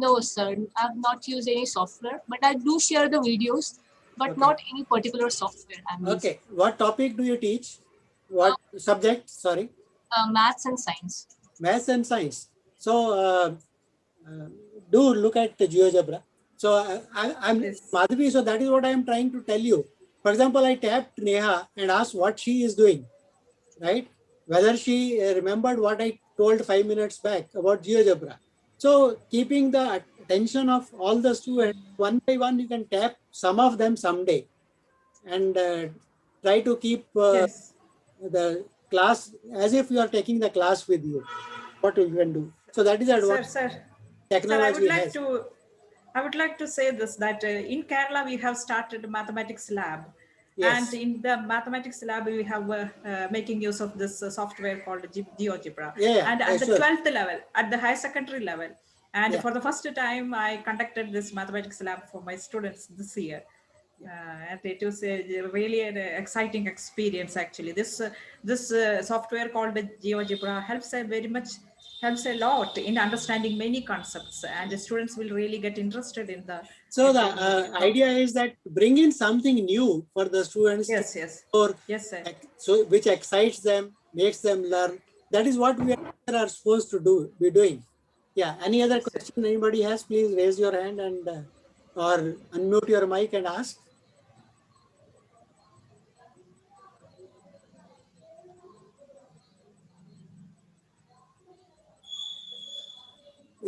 No, sir. I've not used any software, but I do share the videos, but Okay. not any particular software I'm using. Okay. What topic do you teach? What subject? Sorry. Maths and science. Maths and science. So do look at the GeoGebra. So I'm Yes. Madhavi. So that is what I am trying to tell you. For example, I tapped Neha and asked what she is doing, right? Whether she remembered what I told 5 minutes back about GeoGebra. So keeping the attention of all the students, one by one, you can tap some of them someday and try to keep Yes. the class as if you are taking the class with you. What you can do. So that is Sir, what sir, technology has. I would like to say this, that in Kerala we have started a mathematics lab, Yes. and in the mathematics lab we have making use of this software called GeoGebra. Yeah, And at the sure. 12th level, at the higher secondary level, and Yeah. for the first time I conducted this mathematics lab for my students this year. And it was really an exciting experience. Actually, this software called GeoGebra helps a lot in understanding many concepts, and the students will really get interested in the. So the how- idea is that bring in something new for the students to Yes, yes, or yes, sir. so which excites them, makes them learn. That is what we are supposed to be doing. Yeah. Any other Yes, sir. question anybody has? Please raise your hand and or unmute your mic and ask.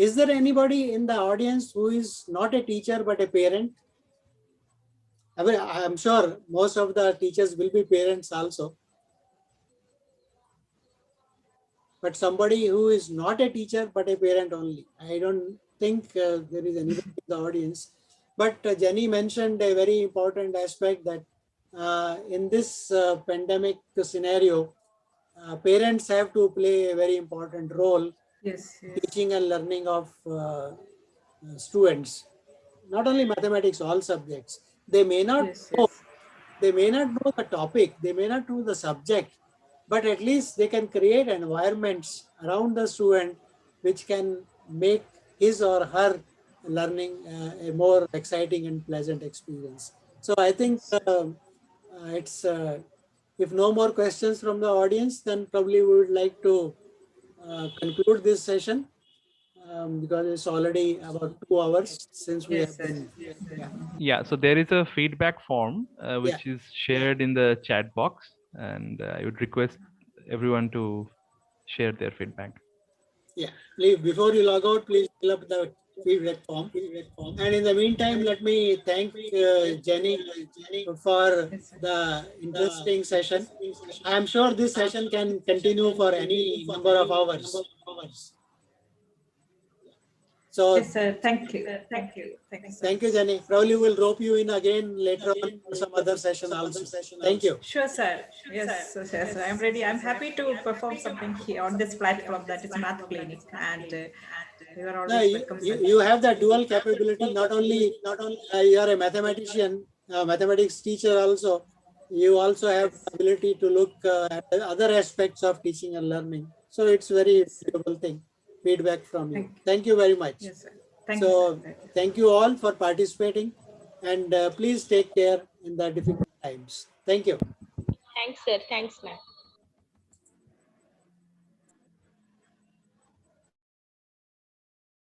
Is there anybody in the audience who is not a teacher but a parent? I mean, I'm sure most of the teachers will be parents also. But somebody who is not a teacher but a parent only. I don't think there is anybody in the audience. But Jenny mentioned a very important aspect that in this pandemic scenario, parents have to play a very important role Yes. in teaching and learning of students. Not only mathematics, all subjects. They may not know, they may not know the topic, they may not know the subject, but at least they can create environments around the student which can make his or her learning a more exciting and pleasant experience. So I think it's if no more questions from the audience, then probably we would like to conclude this session because it's already about 2 hours since we have been. Yeah. Yeah, so there is a feedback form Yeah. which is shared in the chat box, and I would request everyone to share their feedback. Yeah, please, before you log out, please fill up the feedback form. And in the meantime, let me thank Jenny for the interesting session. I'm sure this session can continue for any number of hours. So, Yes, sir. Thank you. Thank you. Thank you, Jenny. Probably we'll rope you in again later on for some other session also. Thank you. Sure, sir. Yes, sir. I'm ready. I'm happy to perform something here on this platform that is Math Clinic, and you are No, always welcome, sir. you have that dual capability. Not only you are a mathematician, mathematics teacher also. You also have the ability to look at other aspects of teaching and learning. So it's very valuable thing. Feedback from you. Thank you very much. Yes, sir. Thank So you. thank you all for participating, and please take care in the difficult times. Thank you. Thanks, sir. Thanks, ma'am.